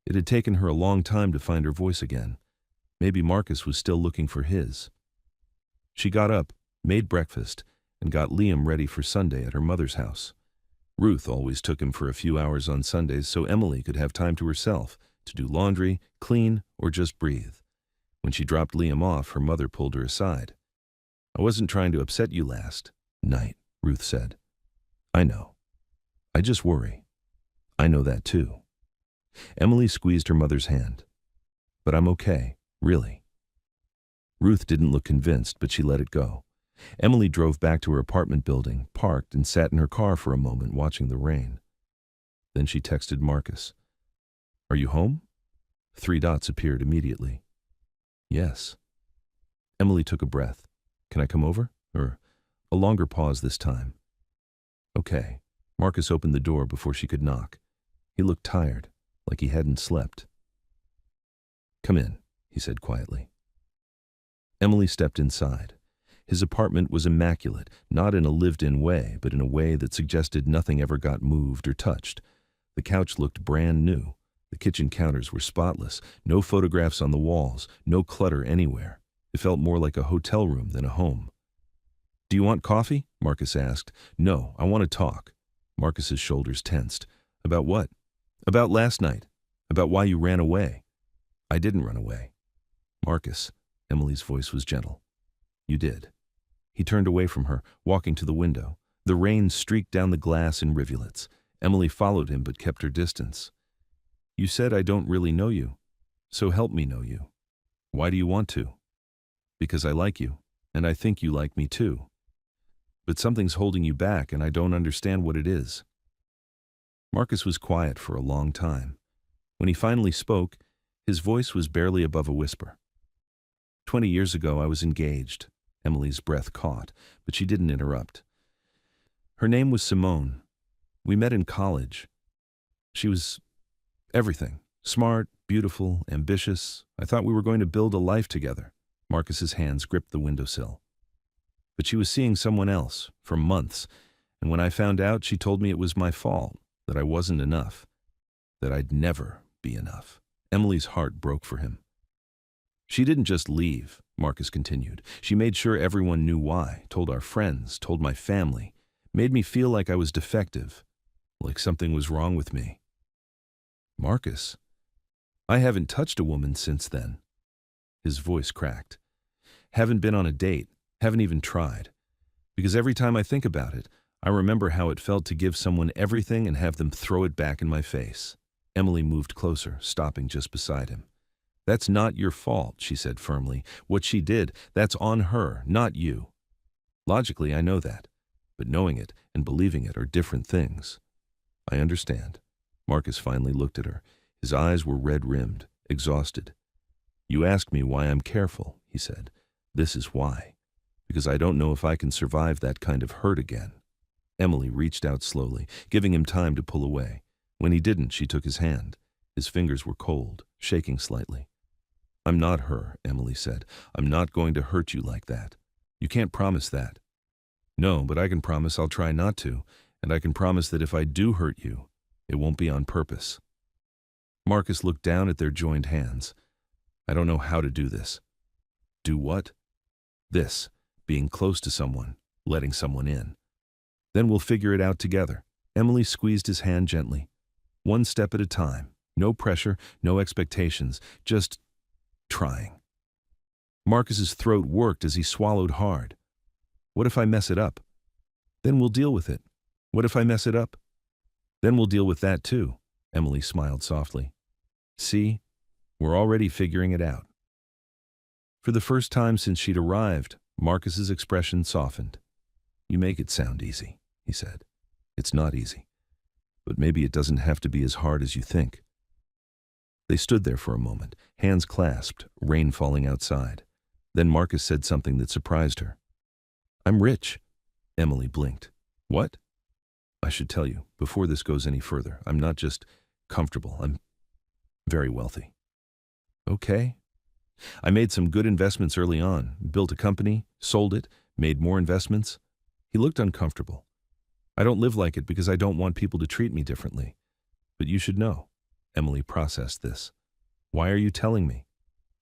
It had taken her a long time to find her voice again. Maybe Marcus was still looking for his. She got up, made breakfast, and got Liam ready for Sunday at her mother's house. Ruth always took him for a few hours on Sundays so Emily could have time to herself, to do laundry, clean, or just breathe. When she dropped Liam off, her mother pulled her aside. "I wasn't trying to upset you last night," Ruth said. "I know. I just worry. I know that too." Emily squeezed her mother's hand. "But I'm okay, really." Ruth didn't look convinced, but she let it go. Emily drove back to her apartment building, parked, and sat in her car for a moment watching the rain. Then she texted Marcus. "Are you home?" 3 dots appeared immediately. "Yes." Emily took a breath. "Can I come over?" Or a longer pause this time. "Okay." Marcus opened the door before she could knock. He looked tired, like he hadn't slept. "Come in," he said quietly. Emily stepped inside. His apartment was immaculate, not in a lived-in way, but in a way that suggested nothing ever got moved or touched. The couch looked brand new. The kitchen counters were spotless, no photographs on the walls, no clutter anywhere. It felt more like a hotel room than a home. "Do you want coffee?" Marcus asked. "No, I want to talk." Marcus's shoulders tensed. "About what?" "About last night. About why you ran away." "I didn't run away." "Marcus," Emily's voice was gentle. "You did." He turned away from her, walking to the window. The rain streaked down the glass in rivulets. Emily followed him but kept her distance. "You said I don't really know you. So help me know you." "Why do you want to?" "Because I like you, and I think you like me too. But something's holding you back, and I don't understand what it is." Marcus was quiet for a long time. When he finally spoke, his voice was barely above a whisper. 20 years ago, I was engaged." Emily's breath caught, but she didn't interrupt. "Her name was Simone. We met in college. She was everything. Smart, beautiful, ambitious. I thought we were going to build a life together." Marcus's hands gripped the windowsill. "But she was seeing someone else for months, and when I found out, she told me it was my fault, that I wasn't enough, that I'd never be enough." Emily's heart broke for him. "She didn't just leave," Marcus continued. "She made sure everyone knew why, told our friends, told my family, made me feel like I was defective, like something was wrong with me." "Marcus, I haven't touched a woman since then." His voice cracked. "Haven't been on a date, haven't even tried. Because every time I think about it, I remember how it felt to give someone everything and have them throw it back in my face." Emily moved closer, stopping just beside him. "That's not your fault," she said firmly. "What she did, that's on her, not you. Logically, I know that. But knowing it and believing it are different things." "I understand." Marcus finally looked at her. His eyes were red-rimmed, exhausted. "You asked me why I'm careful," he said. "This is why. Because I don't know if I can survive that kind of hurt again." Emily reached out slowly, giving him time to pull away. When he didn't, she took his hand. His fingers were cold, shaking slightly. "I'm not her," Emily said. "I'm not going to hurt you like that. You can't promise that." "No, but I can promise I'll try not to, and I can promise that if I do hurt you, it won't be on purpose." Marcus looked down at their joined hands. "I don't know how to do this." "Do what?" "This, being close to someone, letting someone in. Then we'll figure it out together." Emily squeezed his hand gently. "One step at a time. No pressure, no expectations, just trying." Marcus's throat worked as he swallowed hard. What if I mess it up? Then we'll deal with it. What if I mess it up? Then we'll deal with that too, Emily smiled softly. See, we're already figuring it out. For the first time since she'd arrived, Marcus's expression softened. You make it sound easy, he said. It's not easy. But maybe it doesn't have to be as hard as you think. They stood there for a moment, hands clasped, rain falling outside. Then Marcus said something that surprised her. I'm rich. Emily blinked. What? I should tell you, before this goes any further, I'm not just comfortable, I'm very wealthy. Okay. I made some good investments early on, built a company, sold it, made more investments. He looked uncomfortable. I don't live like it because I don't want people to treat me differently. But you should know. Emily processed this. Why are you telling me?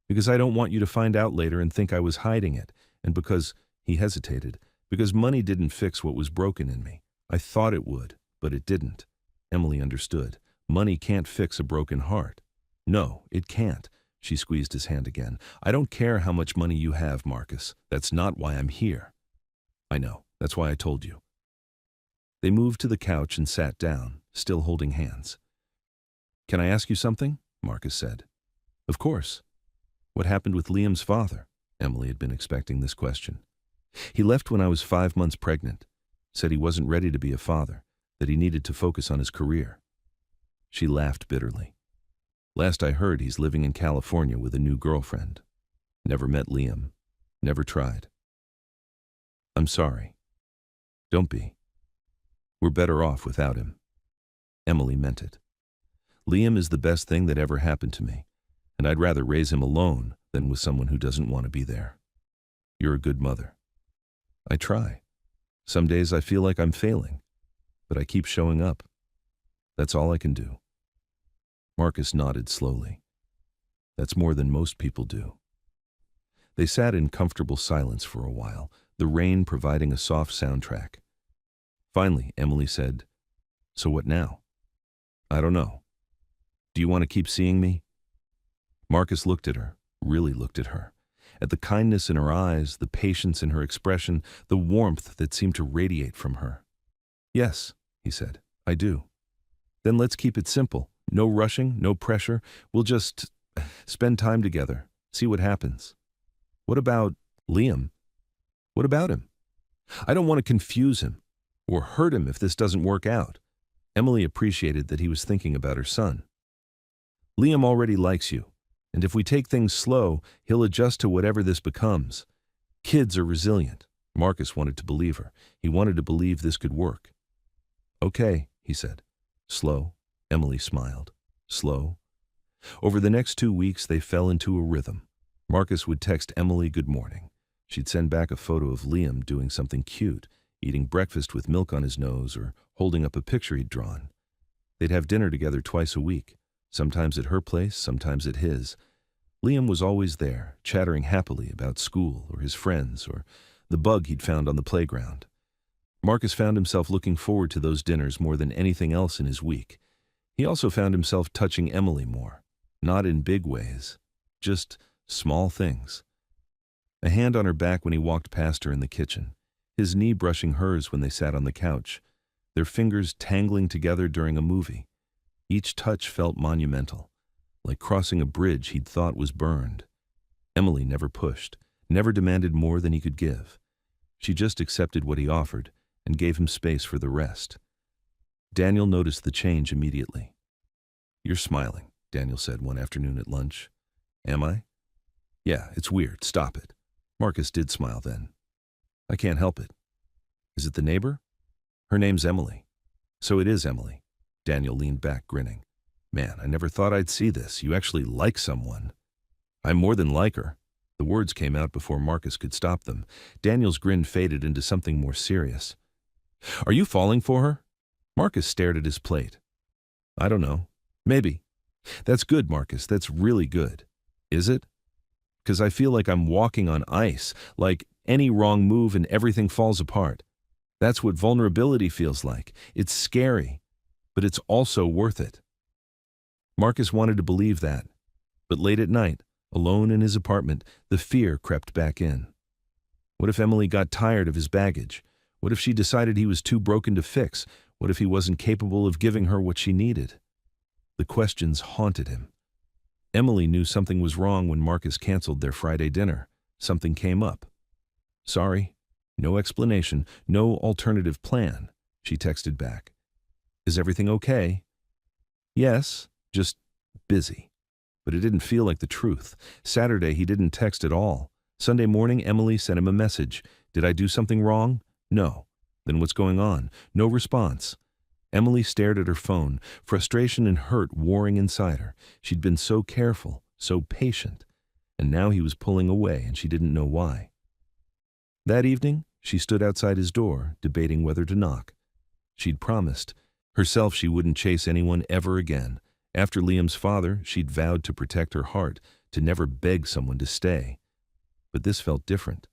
Because I don't want you to find out later and think I was hiding it, and because, he hesitated, because money didn't fix what was broken in me. I thought it would, but it didn't. Emily understood. Money can't fix a broken heart. No, it can't. She squeezed his hand again. I don't care how much money you have, Marcus. That's not why I'm here. I know. That's why I told you. They moved to the couch and sat down, still holding hands. Can I ask you something? Marcus said. Of course. What happened with Liam's father? Emily had been expecting this question. He left when I was 5 months pregnant. Said he wasn't ready to be a father, that he needed to focus on his career. She laughed bitterly. Last I heard, he's living in California with a new girlfriend. Never met Liam. Never tried. I'm sorry. Don't be. We're better off without him. Emily meant it. Liam is the best thing that ever happened to me, and I'd rather raise him alone than with someone who doesn't want to be there. You're a good mother. I try. Some days I feel like I'm failing, but I keep showing up. That's all I can do. Marcus nodded slowly. That's more than most people do. They sat in comfortable silence for a while, the rain providing a soft soundtrack. Finally, Emily said, So what now? I don't know. Do you want to keep seeing me? Marcus looked at her, really looked at her. At the kindness in her eyes, the patience in her expression, the warmth that seemed to radiate from her. Yes, he said, I do. Then let's keep it simple. No rushing, no pressure. We'll just spend time together, see what happens. What about Liam? What about him? I don't want to confuse him or hurt him if this doesn't work out. Emily appreciated that he was thinking about her son. Liam already likes you, and if we take things slow, he'll adjust to whatever this becomes. Kids are resilient. Marcus wanted to believe her. He wanted to believe this could work. Okay, he said. Slow. Emily smiled. Slow. Over the next 2 weeks, they fell into a rhythm. Marcus would text Emily good morning. She'd send back a photo of Liam doing something cute, eating breakfast with milk on his nose or holding up a picture he'd drawn. They'd have dinner together twice a week, sometimes at her place, sometimes at his. Liam was always there, chattering happily about school or his friends or the bug he'd found on the playground. Marcus found himself looking forward to those dinners more than anything else in his week. He also found himself touching Emily more, not in big ways, just small things. A hand on her back when he walked past her in the kitchen, his knee brushing hers when they sat on the couch, their fingers tangling together during a movie. Each touch felt monumental, like crossing a bridge he'd thought was burned. Emily never pushed, never demanded more than he could give. She just accepted what he offered and gave him space for the rest. Daniel noticed the change immediately. You're smiling, Daniel said one afternoon at lunch. Am I? Yeah, it's weird. Stop it. Marcus did smile then. I can't help it. Is it the neighbor? Her name's Emily. So it is Emily. Daniel leaned back, grinning. Man, I never thought I'd see this. You actually like someone. I'm more than like her. The words came out before Marcus could stop them. Daniel's grin faded into something more serious. Are you falling for her? Marcus stared at his plate. I don't know. Maybe. That's good, Marcus. That's really good. Is it? Because I feel like I'm walking on ice, like any wrong move and everything falls apart. That's what vulnerability feels like. It's scary, but it's also worth it. Marcus wanted to believe that, but late at night, Alone in his apartment, the fear crept back in. What if Emily got tired of his baggage? What if she decided he was too broken to fix? What if he wasn't capable of giving her what she needed? The questions haunted him. Emily knew something was wrong when Marcus canceled their Friday dinner. Something came up. Sorry. No explanation, no alternative plan, she texted back. Is everything okay? Yes, just busy. But it didn't feel like the truth. Saturday, he didn't text at all. Sunday morning, Emily sent him a message. Did I do something wrong? No. Then what's going on? No response. Emily stared at her phone, frustration and hurt warring inside her. She'd been so careful, so patient. And now he was pulling away, and she didn't know why. That evening, she stood outside his door, debating whether to knock. She'd promised herself she wouldn't chase anyone ever again. After Liam's father, she'd vowed to protect her heart, to never beg someone to stay. But this felt different.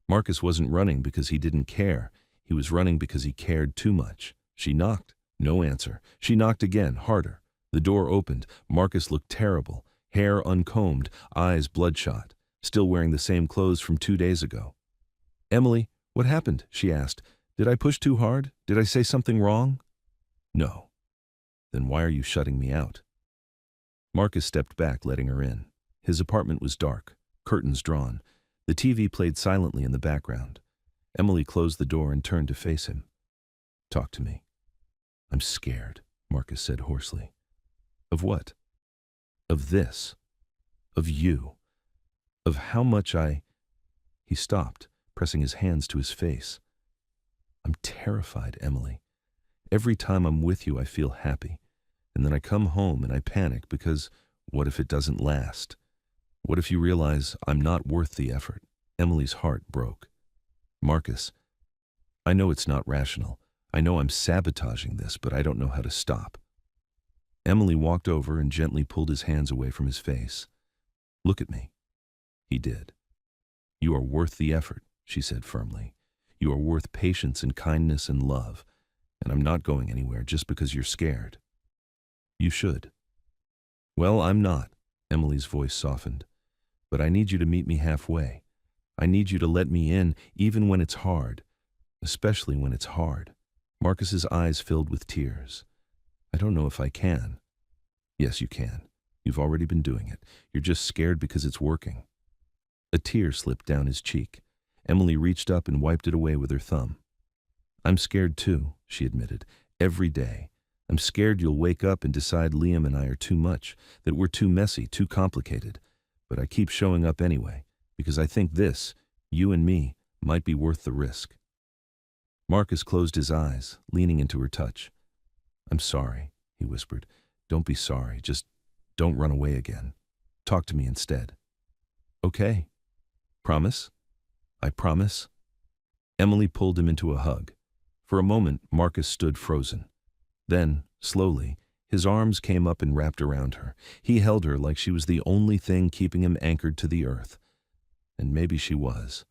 Marcus wasn't running because he didn't care. He was running because he cared too much. She knocked. No answer. She knocked again, harder. The door opened. Marcus looked terrible. Hair uncombed, eyes bloodshot. Still wearing the same clothes from 2 days ago. Emily, what happened? She asked. Did I push too hard? Did I say something wrong? No. Then why are you shutting me out? Marcus stepped back, letting her in. His apartment was dark, curtains drawn. The TV played silently in the background. Emily closed the door and turned to face him. Talk to me. I'm scared, Marcus said hoarsely. Of what? Of this. Of you. Of how much I... He stopped, pressing his hands to his face. I'm terrified, Emily. Every time I'm with you, I feel happy. And then I come home and I panic because what if it doesn't last? What if you realize I'm not worth the effort? Emily's heart broke. Marcus, I know it's not rational. I know I'm sabotaging this, but I don't know how to stop. Emily walked over and gently pulled his hands away from his face. Look at me. He did. You are worth the effort, she said firmly. You are worth patience and kindness and love. And I'm not going anywhere just because you're scared. You should. Well, I'm not, Emily's voice softened. But I need you to meet me halfway. I need you to let me in even when it's hard. Especially when it's hard. Marcus's eyes filled with tears. I don't know if I can. Yes, you can. You've already been doing it. You're just scared because it's working. A tear slipped down his cheek. Emily reached up and wiped it away with her thumb. I'm scared too, she admitted, every day. I'm scared you'll wake up and decide Liam and I are too much, that we're too messy, too complicated. But I keep showing up anyway, because I think this, you and me, might be worth the risk. Marcus closed his eyes, leaning into her touch. I'm sorry, he whispered. Don't be sorry, just don't run away again. Talk to me instead. Okay. Promise? I promise. Emily pulled him into a hug. For a moment, Marcus stood frozen. Then, slowly, his arms came up and wrapped around her. He held her like she was the only thing keeping him anchored to the earth. And maybe she was.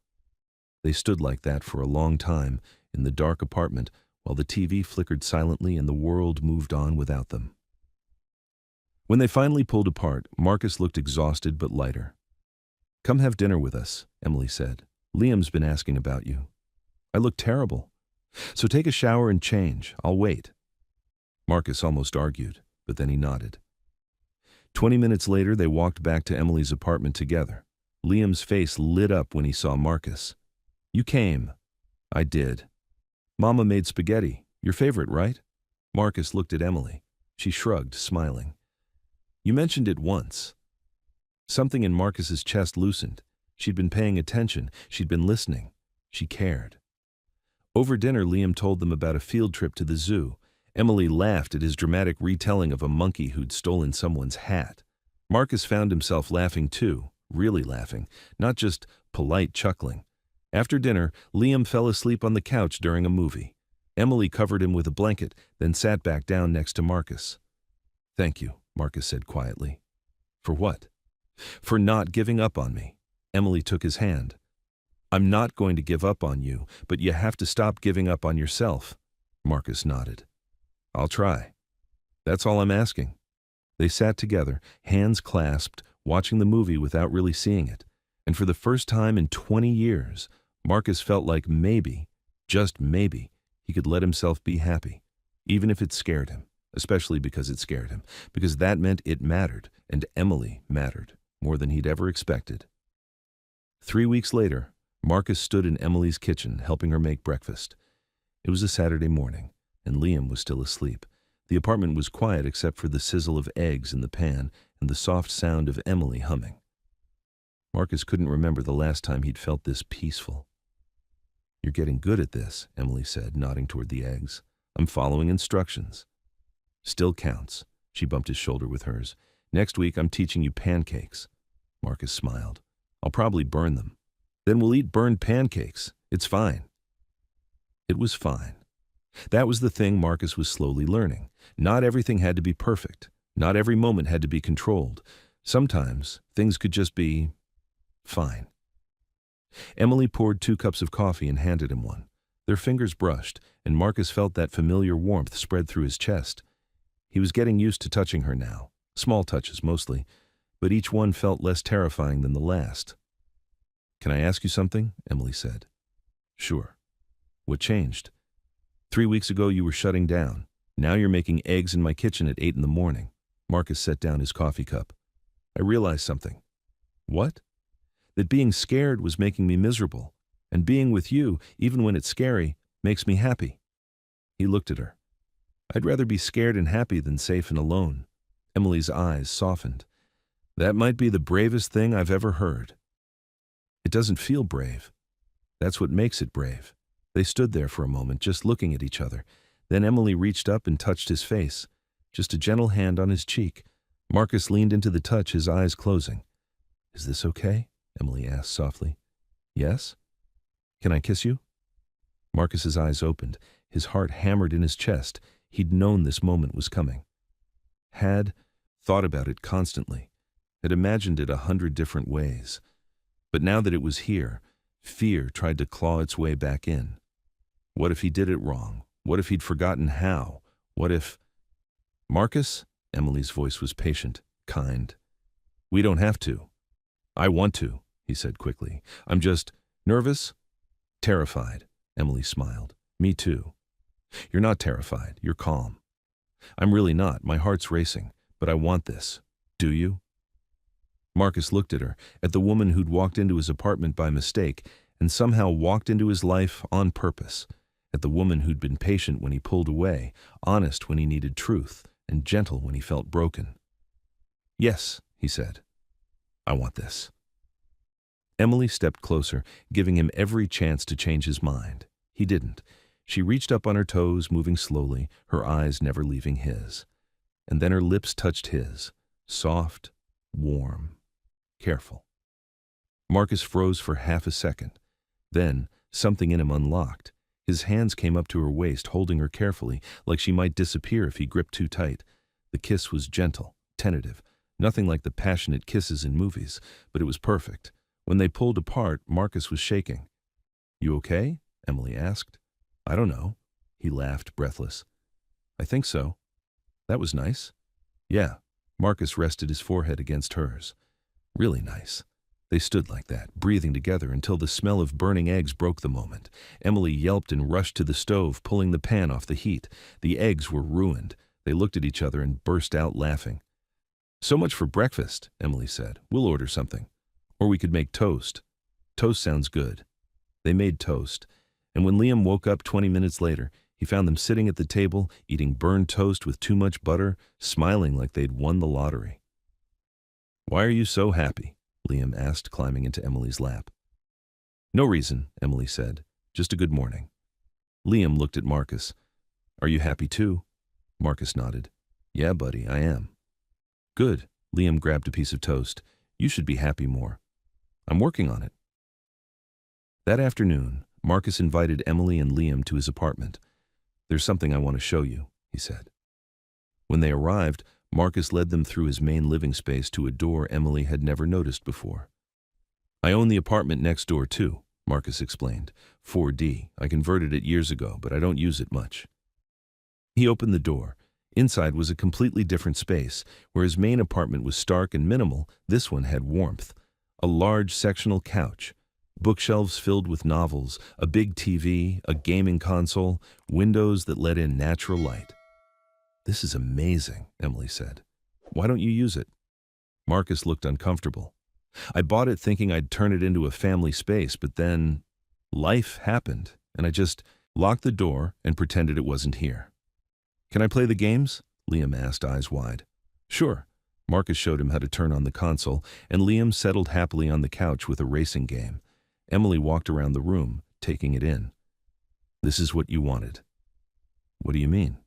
They stood like that for a long time in the dark apartment while the TV flickered silently and the world moved on without them. When they finally pulled apart, Marcus looked exhausted but lighter. Come have dinner with us, Emily said. Liam's been asking about you. I look terrible. So take a shower and change. I'll wait. Marcus almost argued, but then he nodded. 20 minutes later, they walked back to Emily's apartment together. Liam's face lit up when he saw Marcus. You came. I did. Mama made spaghetti. Your favorite, right? Marcus looked at Emily. She shrugged, smiling. You mentioned it once. Something in Marcus's chest loosened. She'd been paying attention. She'd been listening. She cared. Over dinner, Liam told them about a field trip to the zoo. Emily laughed at his dramatic retelling of a monkey who'd stolen someone's hat. Marcus found himself laughing too, really laughing, not just polite chuckling. After dinner, Liam fell asleep on the couch during a movie. Emily covered him with a blanket, then sat back down next to Marcus. Thank you, Marcus said quietly. For what? For not giving up on me. Emily took his hand. I'm not going to give up on you, but you have to stop giving up on yourself. Marcus nodded. I'll try. That's all I'm asking. They sat together, hands clasped, watching the movie without really seeing it. And for the first time in 20 years, Marcus felt like maybe, just maybe, he could let himself be happy, even if it scared him, especially because it scared him, because that meant it mattered, and Emily mattered, more than he'd ever expected. 3 weeks later, Marcus stood in Emily's kitchen helping her make breakfast. It was a Saturday morning, and Liam was still asleep. The apartment was quiet except for the sizzle of eggs in the pan and the soft sound of Emily humming. Marcus couldn't remember the last time he'd felt this peaceful. "You're getting good at this," Emily said, nodding toward the eggs. "I'm following instructions." "Still counts." She bumped his shoulder with hers. "Next week I'm teaching you pancakes." Marcus smiled. "I'll probably burn them." "Then we'll eat burned pancakes. It's fine." It was fine. That was the thing Marcus was slowly learning. Not everything had to be perfect. Not every moment had to be controlled. Sometimes things could just be fine. Emily poured 2 cups of coffee and handed him one. Their fingers brushed, and Marcus felt that familiar warmth spread through his chest. He was getting used to touching her now, small touches mostly, but each one felt less terrifying than the last. "Can I ask you something?" Emily said. "Sure." "What changed? 3 weeks ago you were shutting down. Now you're making eggs in my kitchen at 8 in the morning. Marcus set down his coffee cup. "I realized something." "What?" "That being scared was making me miserable, and being with you, even when it's scary, makes me happy." He looked at her. "I'd rather be scared and happy than safe and alone." Emily's eyes softened. "That might be the bravest thing I've ever heard." "It doesn't feel brave. That's what makes it brave." They stood there for a moment, just looking at each other. Then Emily reached up and touched his face, just a gentle hand on his cheek. Marcus leaned into the touch, his eyes closing. "Is this okay?" Emily asked softly. "Yes? Can I kiss you?" Marcus's eyes opened. His heart hammered in his chest. He'd known this moment was coming. Had thought about it constantly. Had imagined it 100 different ways. But now that it was here, fear tried to claw its way back in. What if he did it wrong? What if he'd forgotten how? What if... "Marcus?" Emily's voice was patient, kind. "We don't have to. I want to," he said quickly. "I'm just nervous, terrified." Emily smiled. "Me too." "You're not terrified. You're calm." "I'm really not. My heart's racing. But I want this. Do you?" Marcus looked at her, at the woman who'd walked into his apartment by mistake and somehow walked into his life on purpose, at the woman who'd been patient when he pulled away, honest when he needed truth, and gentle when he felt broken. "Yes," he said. "I want this." Emily stepped closer, giving him every chance to change his mind. He didn't. She reached up on her toes, moving slowly, her eyes never leaving his. And then her lips touched his, soft, warm, careful. Marcus froze for half a second. Then, something in him unlocked. His hands came up to her waist, holding her carefully, like she might disappear if he gripped too tight. The kiss was gentle, tentative, nothing like the passionate kisses in movies, but it was perfect. When they pulled apart, Marcus was shaking. "You okay?" Emily asked. "I don't know." He laughed, breathless. "I think so." "That was nice." "Yeah." Marcus rested his forehead against hers. "Really nice." They stood like that, breathing together until the smell of burning eggs broke the moment. Emily yelped and rushed to the stove, pulling the pan off the heat. The eggs were ruined. They looked at each other and burst out laughing. "So much for breakfast," Emily said. "We'll order something. Or we could make toast." "Toast sounds good." They made toast, and when Liam woke up 20 minutes later, he found them sitting at the table, eating burned toast with too much butter, smiling like they'd won the lottery. "Why are you so happy?" Liam asked, climbing into Emily's lap. "No reason," Emily said. "Just a good morning." Liam looked at Marcus. "Are you happy too?" Marcus nodded. "Yeah, buddy, I am." "Good." Liam grabbed a piece of toast. "You should be happy more." "I'm working on it." That afternoon, Marcus invited Emily and Liam to his apartment. "There's something I want to show you," he said. When they arrived, Marcus led them through his main living space to a door Emily had never noticed before. "I own the apartment next door too," Marcus explained. 4D. I converted it years ago, but I don't use it much." He opened the door. Inside was a completely different space. Where his main apartment was stark and minimal, this one had warmth. A large sectional couch, bookshelves filled with novels, a big TV, a gaming console, windows that let in natural light. "This is amazing," Emily said. "Why don't you use it?" Marcus looked uncomfortable. "I bought it thinking I'd turn it into a family space, but then life happened, and I just locked the door and pretended it wasn't here." "Can I play the games?" Liam asked, eyes wide. "Sure." Marcus showed him how to turn on the console, and Liam settled happily on the couch with a racing game. Emily walked around the room, taking it in. "This is what you wanted." "What do you mean?"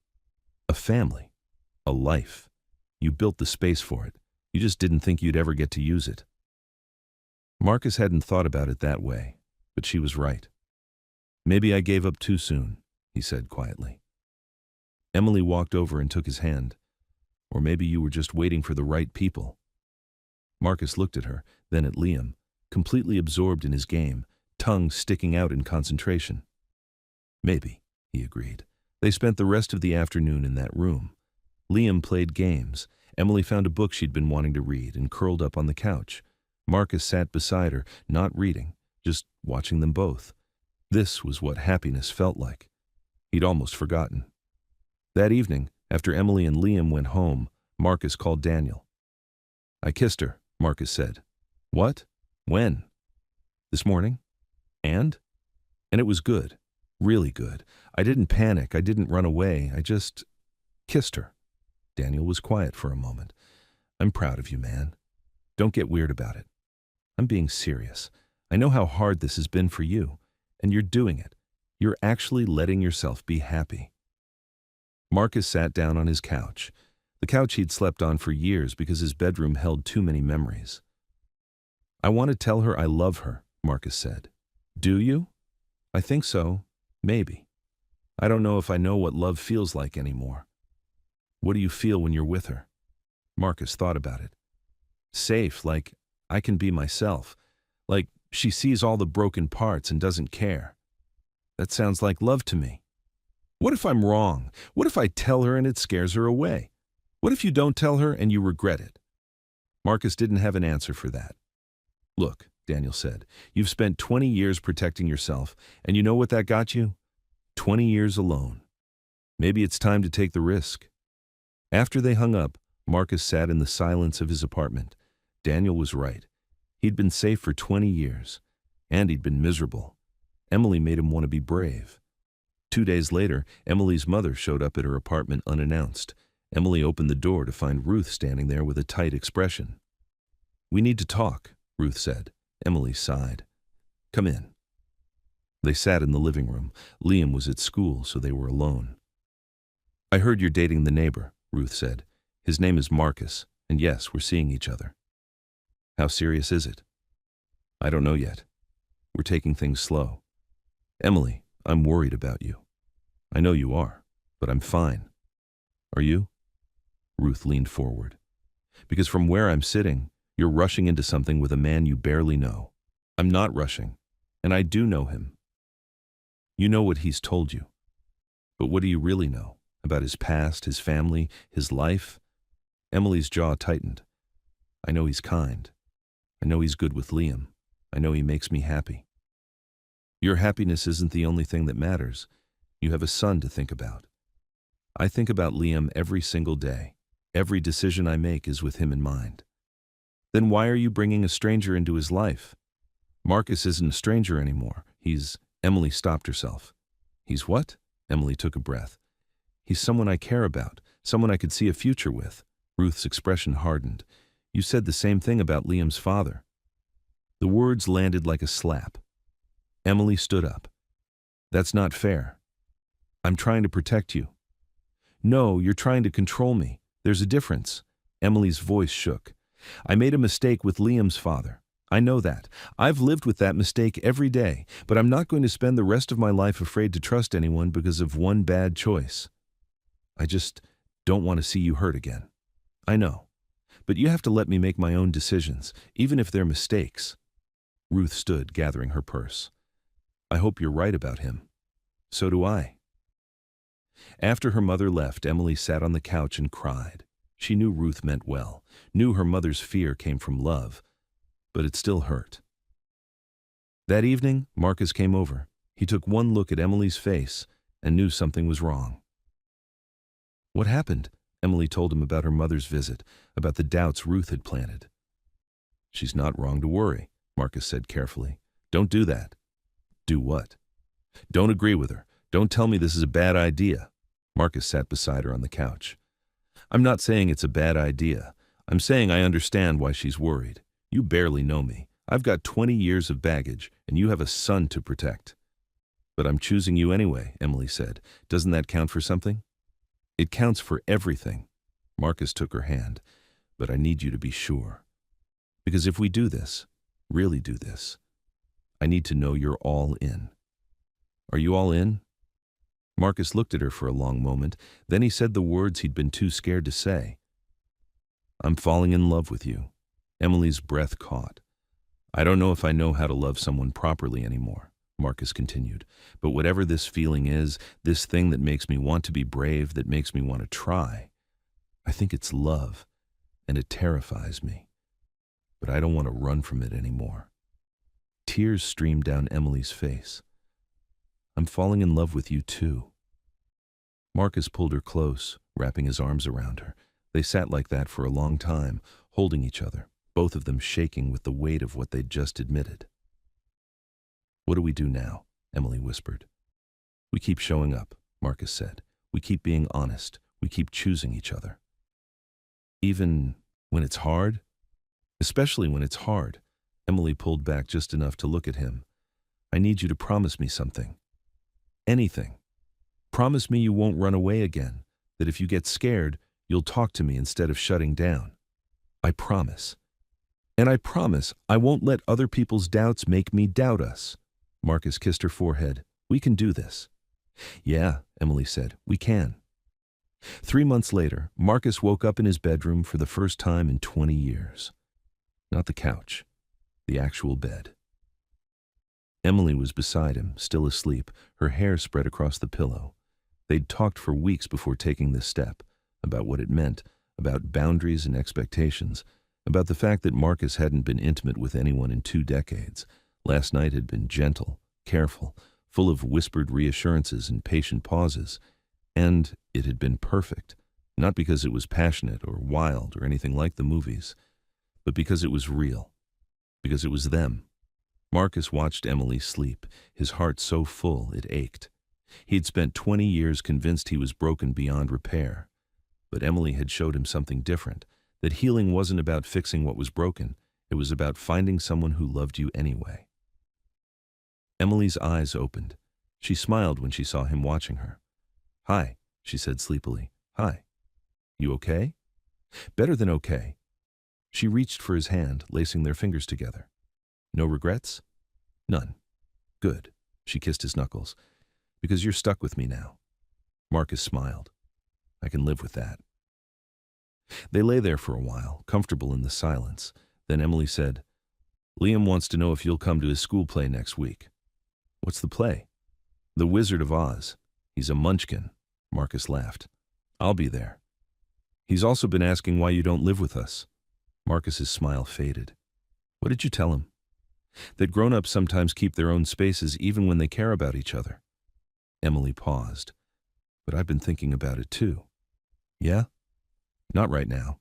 "A family. A life. You built the space for it. You just didn't think you'd ever get to use it." Marcus hadn't thought about it that way, but she was right. "Maybe I gave up too soon," he said quietly. Emily walked over and took his hand. "Or maybe you were just waiting for the right people." Marcus looked at her, then at Liam, completely absorbed in his game, tongue sticking out in concentration. "Maybe," he agreed. They spent the rest of the afternoon in that room. Liam played games. Emily found a book she'd been wanting to read and curled up on the couch. Marcus sat beside her, not reading, just watching them both. This was what happiness felt like. He'd almost forgotten. That evening, after Emily and Liam went home, Marcus called Daniel. "I kissed her," Marcus said. "What? When?" "This morning." And it was good. Really good. I didn't panic. I didn't run away. I just kissed her." Daniel was quiet for a moment. "I'm proud of you, man. Don't get weird about it. I'm being serious. I know how hard this has been for you, and you're doing it. You're actually letting yourself be happy." Marcus sat down on his couch, the couch he'd slept on for years because his bedroom held too many memories. "I want to tell her I love her," Marcus said. "Do you?" "I think so. Maybe. I don't know if I know what love feels like anymore." "What do you feel when you're with her?" Marcus thought about it. "Safe, like I can be myself. Like she sees all the broken parts and doesn't care. That sounds like love to me." "What if I'm wrong? What if I tell her and it scares her away? What if you don't tell her and you regret it?" Marcus didn't have an answer for that. "Look," Daniel said, "you've spent 20 years protecting yourself, and you know what that got you? 20 years alone. Maybe it's time to take the risk." After they hung up, Marcus sat in the silence of his apartment. Daniel was right. He'd been safe for 20 years, and he'd been miserable. Emily made him want to be brave. 2 days later, Emily's mother showed up at her apartment unannounced. Emily opened the door to find Ruth standing there with a tight expression. "We need to talk," Ruth said. Emily sighed. "Come in." They sat in the living room. Liam was at school, so they were alone. "I heard you're dating the neighbor," Ruth said. "His name is Marcus, and yes, we're seeing each other." "How serious is it?" "I don't know yet. We're taking things slow." "Emily, I'm worried about you." "I know you are, but I'm fine." "Are you?" Ruth leaned forward. "Because from where I'm sitting, you're rushing into something with a man you barely know." "I'm not rushing, and I do know him." "You know what he's told you. But what do you really know? About his past, his family, his life?" Emily's jaw tightened. "I know he's kind. I know he's good with Liam. I know he makes me happy." "Your happiness isn't the only thing that matters. You have a son to think about." "I think about Liam every single day. Every decision I make is with him in mind." "Then why are you bringing a stranger into his life?" "Marcus isn't a stranger anymore. He's—" Emily stopped herself. "He's what?" Emily took a breath. "He's someone I care about, someone I could see a future with." Ruth's expression hardened. "You said the same thing about Liam's father." The words landed like a slap. Emily stood up. "That's not fair. I'm trying to protect you." "No, you're trying to control me. There's a difference." Emily's voice shook. "I made a mistake with Liam's father. I know that. I've lived with that mistake every day, but I'm not going to spend the rest of my life afraid to trust anyone because of one bad choice. I just don't want to see you hurt again. I know. But you have to let me make my own decisions, even if they're mistakes." Ruth stood, gathering her purse. "I hope you're right about him." "So do I." After her mother left, Emily sat on the couch and cried. She knew Ruth meant well, knew her mother's fear came from love, but it still hurt. That evening, Marcus came over. He took one look at Emily's face and knew something was wrong. What happened? Emily told him about her mother's visit, about the doubts Ruth had planted. She's not wrong to worry, Marcus said carefully. Don't do that. Do what? Don't agree with her. Don't tell me this is a bad idea. Marcus sat beside her on the couch. I'm not saying it's a bad idea. I'm saying I understand why she's worried. You barely know me. I've got 20 years of baggage, and you have a son to protect. But I'm choosing you anyway, Emily said. Doesn't that count for something? It counts for everything. Marcus took her hand. But I need you to be sure. Because if we do this, really do this, I need to know you're all in. Are you all in? Marcus looked at her for a long moment. Then he said the words he'd been too scared to say. I'm falling in love with you. Emily's breath caught. I don't know if I know how to love someone properly anymore, Marcus continued. But whatever this feeling is, this thing that makes me want to be brave, that makes me want to try, I think it's love, and it terrifies me. But I don't want to run from it anymore. Tears streamed down Emily's face. I'm falling in love with you too. Marcus pulled her close, wrapping his arms around her. They sat like that for a long time, holding each other, both of them shaking with the weight of what they'd just admitted. What do we do now? Emily whispered. We keep showing up, Marcus said. We keep being honest. We keep choosing each other. Even when it's hard? Especially when it's hard. Emily pulled back just enough to look at him. I need you to promise me something. Anything. Promise me you won't run away again, that if you get scared, you'll talk to me instead of shutting down. I promise. And I promise I won't let other people's doubts make me doubt us. Marcus kissed her forehead. We can do this. Yeah, Emily said, we can. 3 months later, Marcus woke up in his bedroom for the first time in 20 years. Not the couch, the actual bed. Emily was beside him, still asleep, her hair spread across the pillow. They'd talked for weeks before taking this step, about what it meant, about boundaries and expectations, about the fact that Marcus hadn't been intimate with anyone in 2 decades. Last night had been gentle, careful, full of whispered reassurances and patient pauses. And it had been perfect, not because it was passionate or wild or anything like the movies, but because it was real, because it was them. Marcus watched Emily sleep, his heart so full it ached. He'd spent 20 years convinced he was broken beyond repair. But Emily had showed him something different, that healing wasn't about fixing what was broken, it was about finding someone who loved you anyway. Emily's eyes opened. She smiled when she saw him watching her. Hi, she said sleepily. Hi. You okay? Better than okay. She reached for his hand, lacing their fingers together. No regrets? None. Good. She kissed his knuckles. Because you're stuck with me now. Marcus smiled. I can live with that. They lay there for a while, comfortable in the silence. Then Emily said, Liam wants to know if you'll come to his school play next week. What's the play? The Wizard of Oz. He's a munchkin. Marcus laughed. I'll be there. He's also been asking why you don't live with us. Marcus's smile faded. What did you tell him? That grown-ups sometimes keep their own spaces even when they care about each other. Emily paused. But I've been thinking about it too. Yeah? Not right now.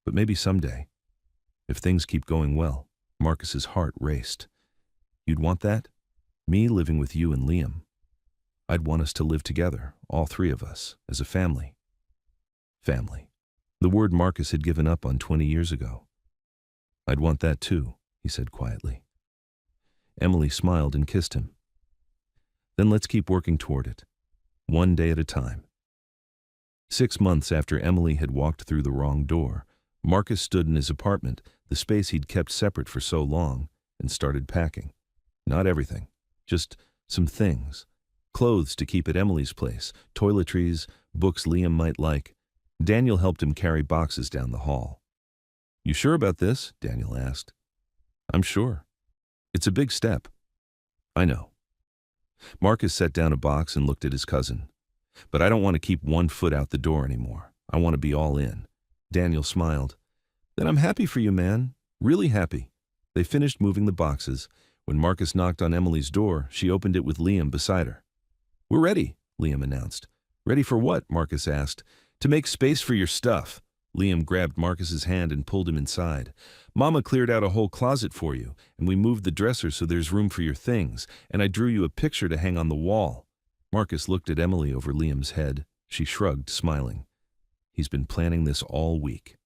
But maybe someday. If things keep going well. Marcus's heart raced. You'd want that? Me living with you and Liam. I'd want us to live together, all 3 of us, as a family. Family. The word Marcus had given up on 20 years ago. I'd want that too, he said quietly. Emily smiled and kissed him. Then let's keep working toward it, one day at a time. 6 months after Emily had walked through the wrong door, Marcus stood in his apartment, the space he'd kept separate for so long, and started packing. Not everything, just some things. Clothes to keep at Emily's place, toiletries, books Liam might like. Daniel helped him carry boxes down the hall. You sure about this? Daniel asked. I'm sure. It's a big step. I know. Marcus set down a box and looked at his cousin. But I don't want to keep one foot out the door anymore. I want to be all in. Daniel smiled. Then I'm happy for you, man. Really happy. They finished moving the boxes. When Marcus knocked on Emily's door, she opened it with Liam beside her. We're ready, Liam announced. Ready for what? Marcus asked. To make space for your stuff. Liam grabbed Marcus's hand and pulled him inside. Mama cleared out a whole closet for you, and we moved the dresser so there's room for your things, and I drew you a picture to hang on the wall. Marcus looked at Emily over Liam's head. She shrugged, smiling. He's been planning this all week.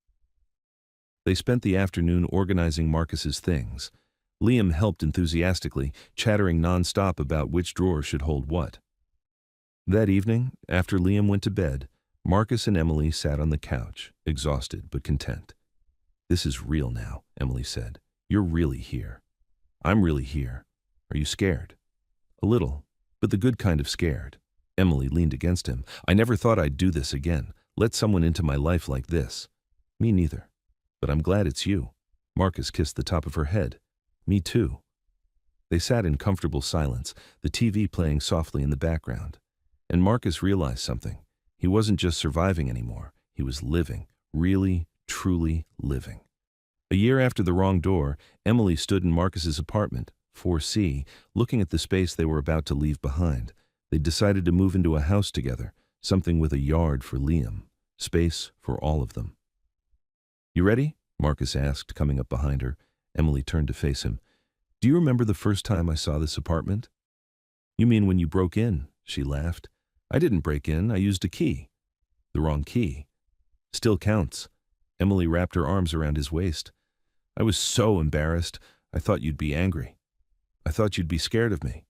They spent the afternoon organizing Marcus's things. Liam helped enthusiastically, chattering nonstop about which drawer should hold what. That evening, after Liam went to bed, Marcus and Emily sat on the couch, exhausted but content. This is real now, Emily said. You're really here. I'm really here. Are you scared? A little, but the good kind of scared. Emily leaned against him. I never thought I'd do this again. Let someone into my life like this. Me neither. But I'm glad it's you. Marcus kissed the top of her head. Me too. They sat in comfortable silence, the TV playing softly in the background. And Marcus realized something. He wasn't just surviving anymore. He was living, really, truly living. A year after the wrong door, Emily stood in Marcus's apartment, 4C, looking at the space they were about to leave behind. They decided to move into a house together, something with a yard for Liam, space for all of them. You ready? Marcus asked, coming up behind her. Emily turned to face him. Do you remember the first time I saw this apartment? You mean when you broke in? She laughed. I didn't break in, I used a key. The wrong key. Still counts. Emily wrapped her arms around his waist. I was so embarrassed. I thought you'd be angry. I thought you'd be scared of me.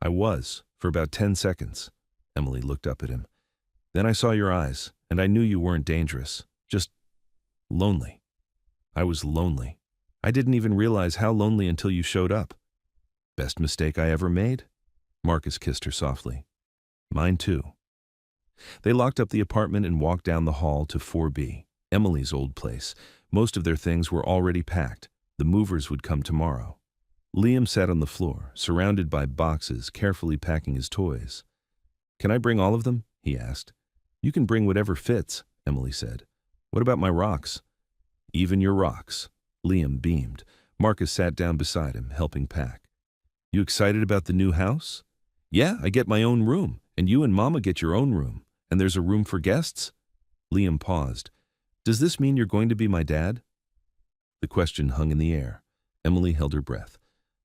I was, for about 10 seconds. Emily looked up at him. Then I saw your eyes, and I knew you weren't dangerous. Just lonely. I was lonely. I didn't even realize how lonely until you showed up. Best mistake I ever made? Marcus kissed her softly. Mine too. They locked up the apartment and walked down the hall to 4B, Emily's old place. Most of their things were already packed. The movers would come tomorrow. Liam sat on the floor, surrounded by boxes, carefully packing his toys. Can I bring all of them? He asked. You can bring whatever fits, Emily said. What about my rocks? Even your rocks. Liam beamed. Marcus sat down beside him, helping pack. You excited about the new house? Yeah, I get my own room, and you and Mama get your own room, and there's a room for guests? Liam paused. Does this mean you're going to be my dad? The question hung in the air. Emily held her breath.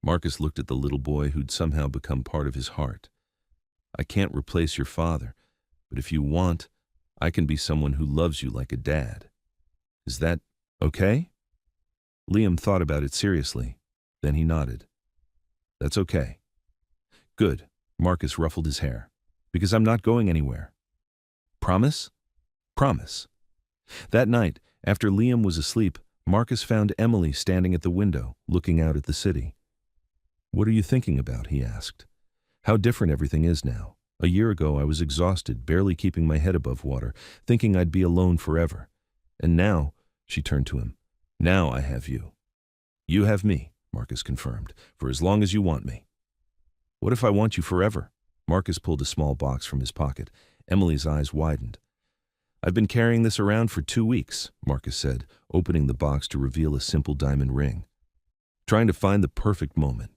Marcus looked at the little boy who'd somehow become part of his heart. I can't replace your father, but if you want, I can be someone who loves you like a dad. Is that okay? Liam thought about it seriously. Then he nodded. That's okay. Good. Marcus ruffled his hair. Because I'm not going anywhere. Promise? Promise. That night, after Liam was asleep, Marcus found Emily standing at the window, looking out at the city. What are you thinking about? He asked. How different everything is now. A year ago I was exhausted, barely keeping my head above water, thinking I'd be alone forever. And now, she turned to him, now I have you. You have me, Marcus confirmed, for as long as you want me. What if I want you forever? Marcus pulled a small box from his pocket. Emily's eyes widened. I've been carrying this around for 2 weeks, Marcus said, opening the box to reveal a simple diamond ring. Trying to find the perfect moment.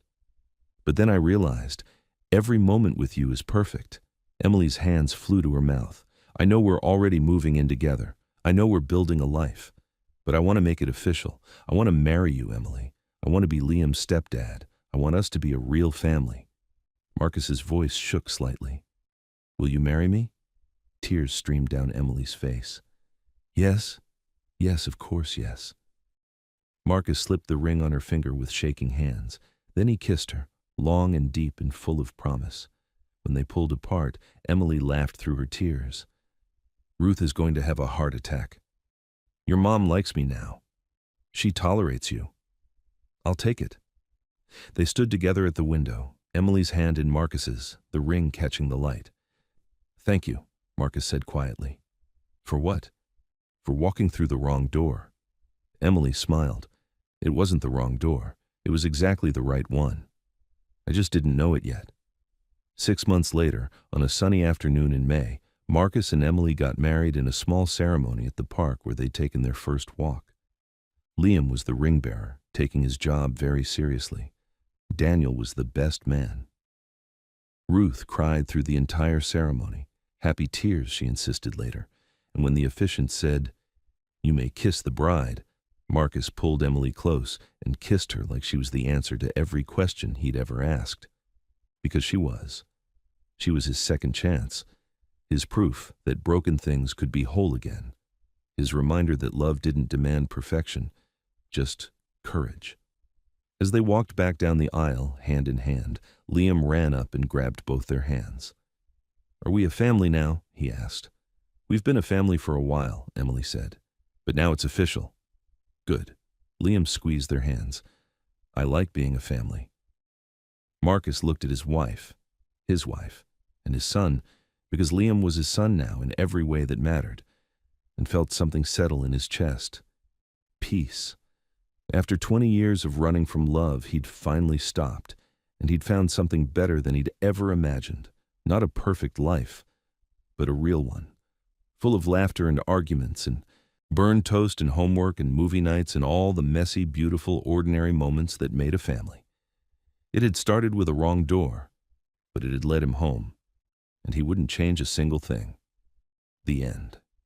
But then I realized, every moment with you is perfect. Emily's hands flew to her mouth. I know we're already moving in together. I know we're building a life. But I want to make it official. I want to marry you, Emily. I want to be Liam's stepdad. I want us to be a real family. Marcus's voice shook slightly. Will you marry me? Tears streamed down Emily's face. Yes. Yes, of course, yes. Marcus slipped the ring on her finger with shaking hands. Then he kissed her, long and deep and full of promise. When they pulled apart, Emily laughed through her tears. Ruth is going to have a heart attack. Your mom likes me now. She tolerates you. I'll take it. They stood together at the window, Emily's hand in Marcus's, the ring catching the light. Thank you, Marcus said quietly. For what? For walking through the wrong door. Emily smiled. It wasn't the wrong door. It was exactly the right one. I just didn't know it yet. 6 months later, on a sunny afternoon in May, Marcus and Emily got married in a small ceremony at the park where they'd taken their first walk. Liam was the ring bearer, taking his job very seriously. Daniel was the best man. Ruth cried through the entire ceremony. Happy tears, she insisted later. And when the officiant said, "You may kiss the bride," Marcus pulled Emily close and kissed her like she was the answer to every question he'd ever asked. Because she was. She was his second chance, his proof that broken things could be whole again, his reminder that love didn't demand perfection, just courage. As they walked back down the aisle, hand in hand, Liam ran up and grabbed both their hands. "Are we a family now?" he asked. "We've been a family for a while," Emily said. "But now it's official." "Good." Liam squeezed their hands. "I like being a family." Marcus looked at his wife, and his son, because Liam was his son now in every way that mattered, and felt something settle in his chest. Peace. After 20 years of running from love, he'd finally stopped, and he'd found something better than he'd ever imagined. Not a perfect life, but a real one, full of laughter and arguments and burned toast and homework and movie nights and all the messy, beautiful, ordinary moments that made a family. It had started with a wrong door, but it had led him home, and he wouldn't change a single thing. The end.